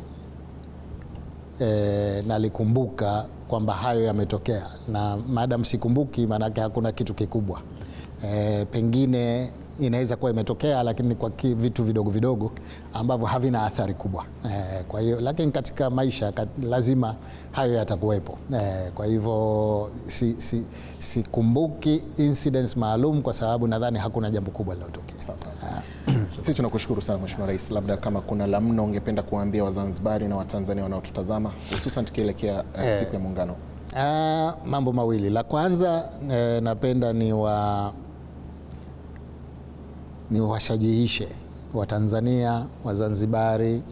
nalikumbuka kwamba hayo yametokea, na madam sikumbuki, maanake hakuna kitu kikubwa. Pengine inaweza kuwa imetokea, lakini kwa vitu vidogo vidogo ambavyo havina athari kubwa. Kwa hiyo, lakini katika maisha lazima hayo yatakuwepo. Kwa hivyo sikumbuki incidents maalum, kwa sababu nadhani hakuna jambo kubwa lilotokea. Sisi tunakushukuru sana Mheshimiwa Rais. Labda kama kuna la mno ungependa kuwaambia Wazanzibari na Watanzania wanaotutazama, hususan tukielekea siku ya Muungano. Mambo mawili. La kwanza, napenda niwashajihishe Watanzania, Wazanzibari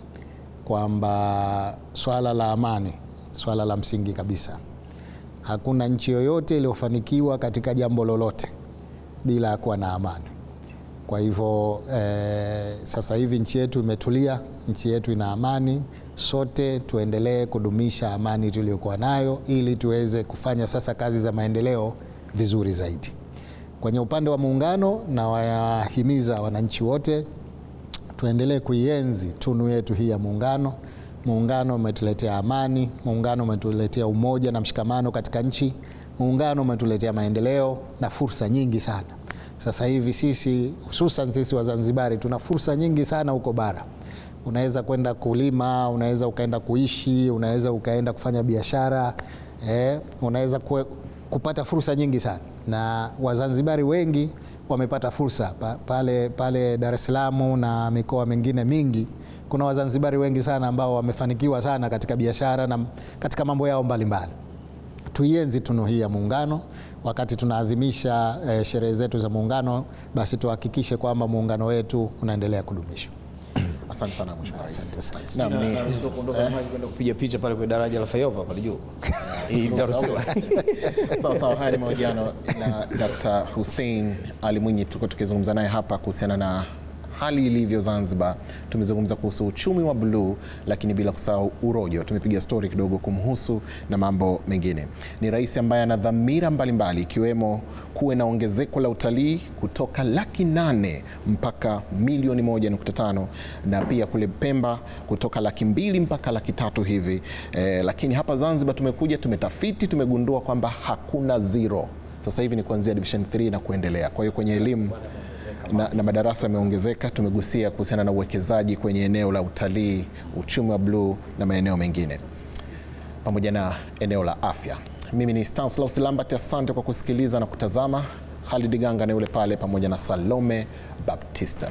kwamba swala la amani, swala la msingi kabisa. Hakuna nchi yoyote iliyofanikiwa katika jambo lolote bila kuwa na amani. Kwa hivyo sasa hivi nchi yetu imetulia, nchi yetu ina amani. Sote tuendelee kudumisha amani tuliyokuwa nayo, ili tuweze kufanya sasa kazi za maendeleo vizuri zaidi. Kwenye upande wa Muungano, na wahimiza wananchi wote tuendelee kuienzi tunu yetu hii ya Muungano. Muungano umetuletea amani, Muungano umetuletea umoja na mshikamano katika nchi, Muungano umetuletea maendeleo na fursa nyingi sana. Sasa hivi sisi, hususan sisi Wazanzibari, tuna fursa nyingi sana huko bara. Unaweza kwenda kulima, unaweza ukaenda kuishi, unaweza ukaenda kufanya biashara, unaweza kupata fursa nyingi sana, na Wazanzibari wengi wamepata fursa pale Dar es Salaam na mikoa mingine mingi. Kuna Wazanzibari wengi sana ambao wamefanikiwa sana katika biashara na katika mambo yao mbalimbali. Tuienzi tunu hii ya Muungano. Wakati tunaadhimisha sherehe zetu za Muungano, basi tuhakikishe kwamba Muungano wetu unaendelea kudumishwa. Asante sana Mheshimiwa Rais. Asante sana. Kwenda kupiga picha pale kwa daraja la Fayova pale juu. Sawa, haya ni mahojiano na Dr. Hussein Ali Mwinyi. Tuko tukizungumza naye hapa kuhusiana na hali ilivyo Zanzibar. Tumezungumza kuhusu uchumi wa bluu, lakini bila kusahau urojo. Tumepiga story kidogo kumhusu na mambo mengine. Ni rais ambaye ana dhamira mbalimbali, ikiwemo kuwe na ongezeko la utalii kutoka 800,000 mpaka 1.5 na pia kule Pemba kutoka 200,000 mpaka 300,000 hivi. Lakini hapa Zanzibar tumekuja, tumetafiti, tumegundua kwamba hakuna zero. Sasa hivi ni kuanzia division 3 na kuendelea. Kwa hiyo kwenye elimu na madarasa yameongezeka. Tumegusia kuhusiana na uwekezaji kwenye eneo la utalii, uchumi wa bluu na maeneo mengine, pamoja na eneo la afya. Mimi ni Stanislaus Lambert, asante kwa kusikiliza na kutazama. Khalid Ganga ni yule pale pamoja na Salome Baptista.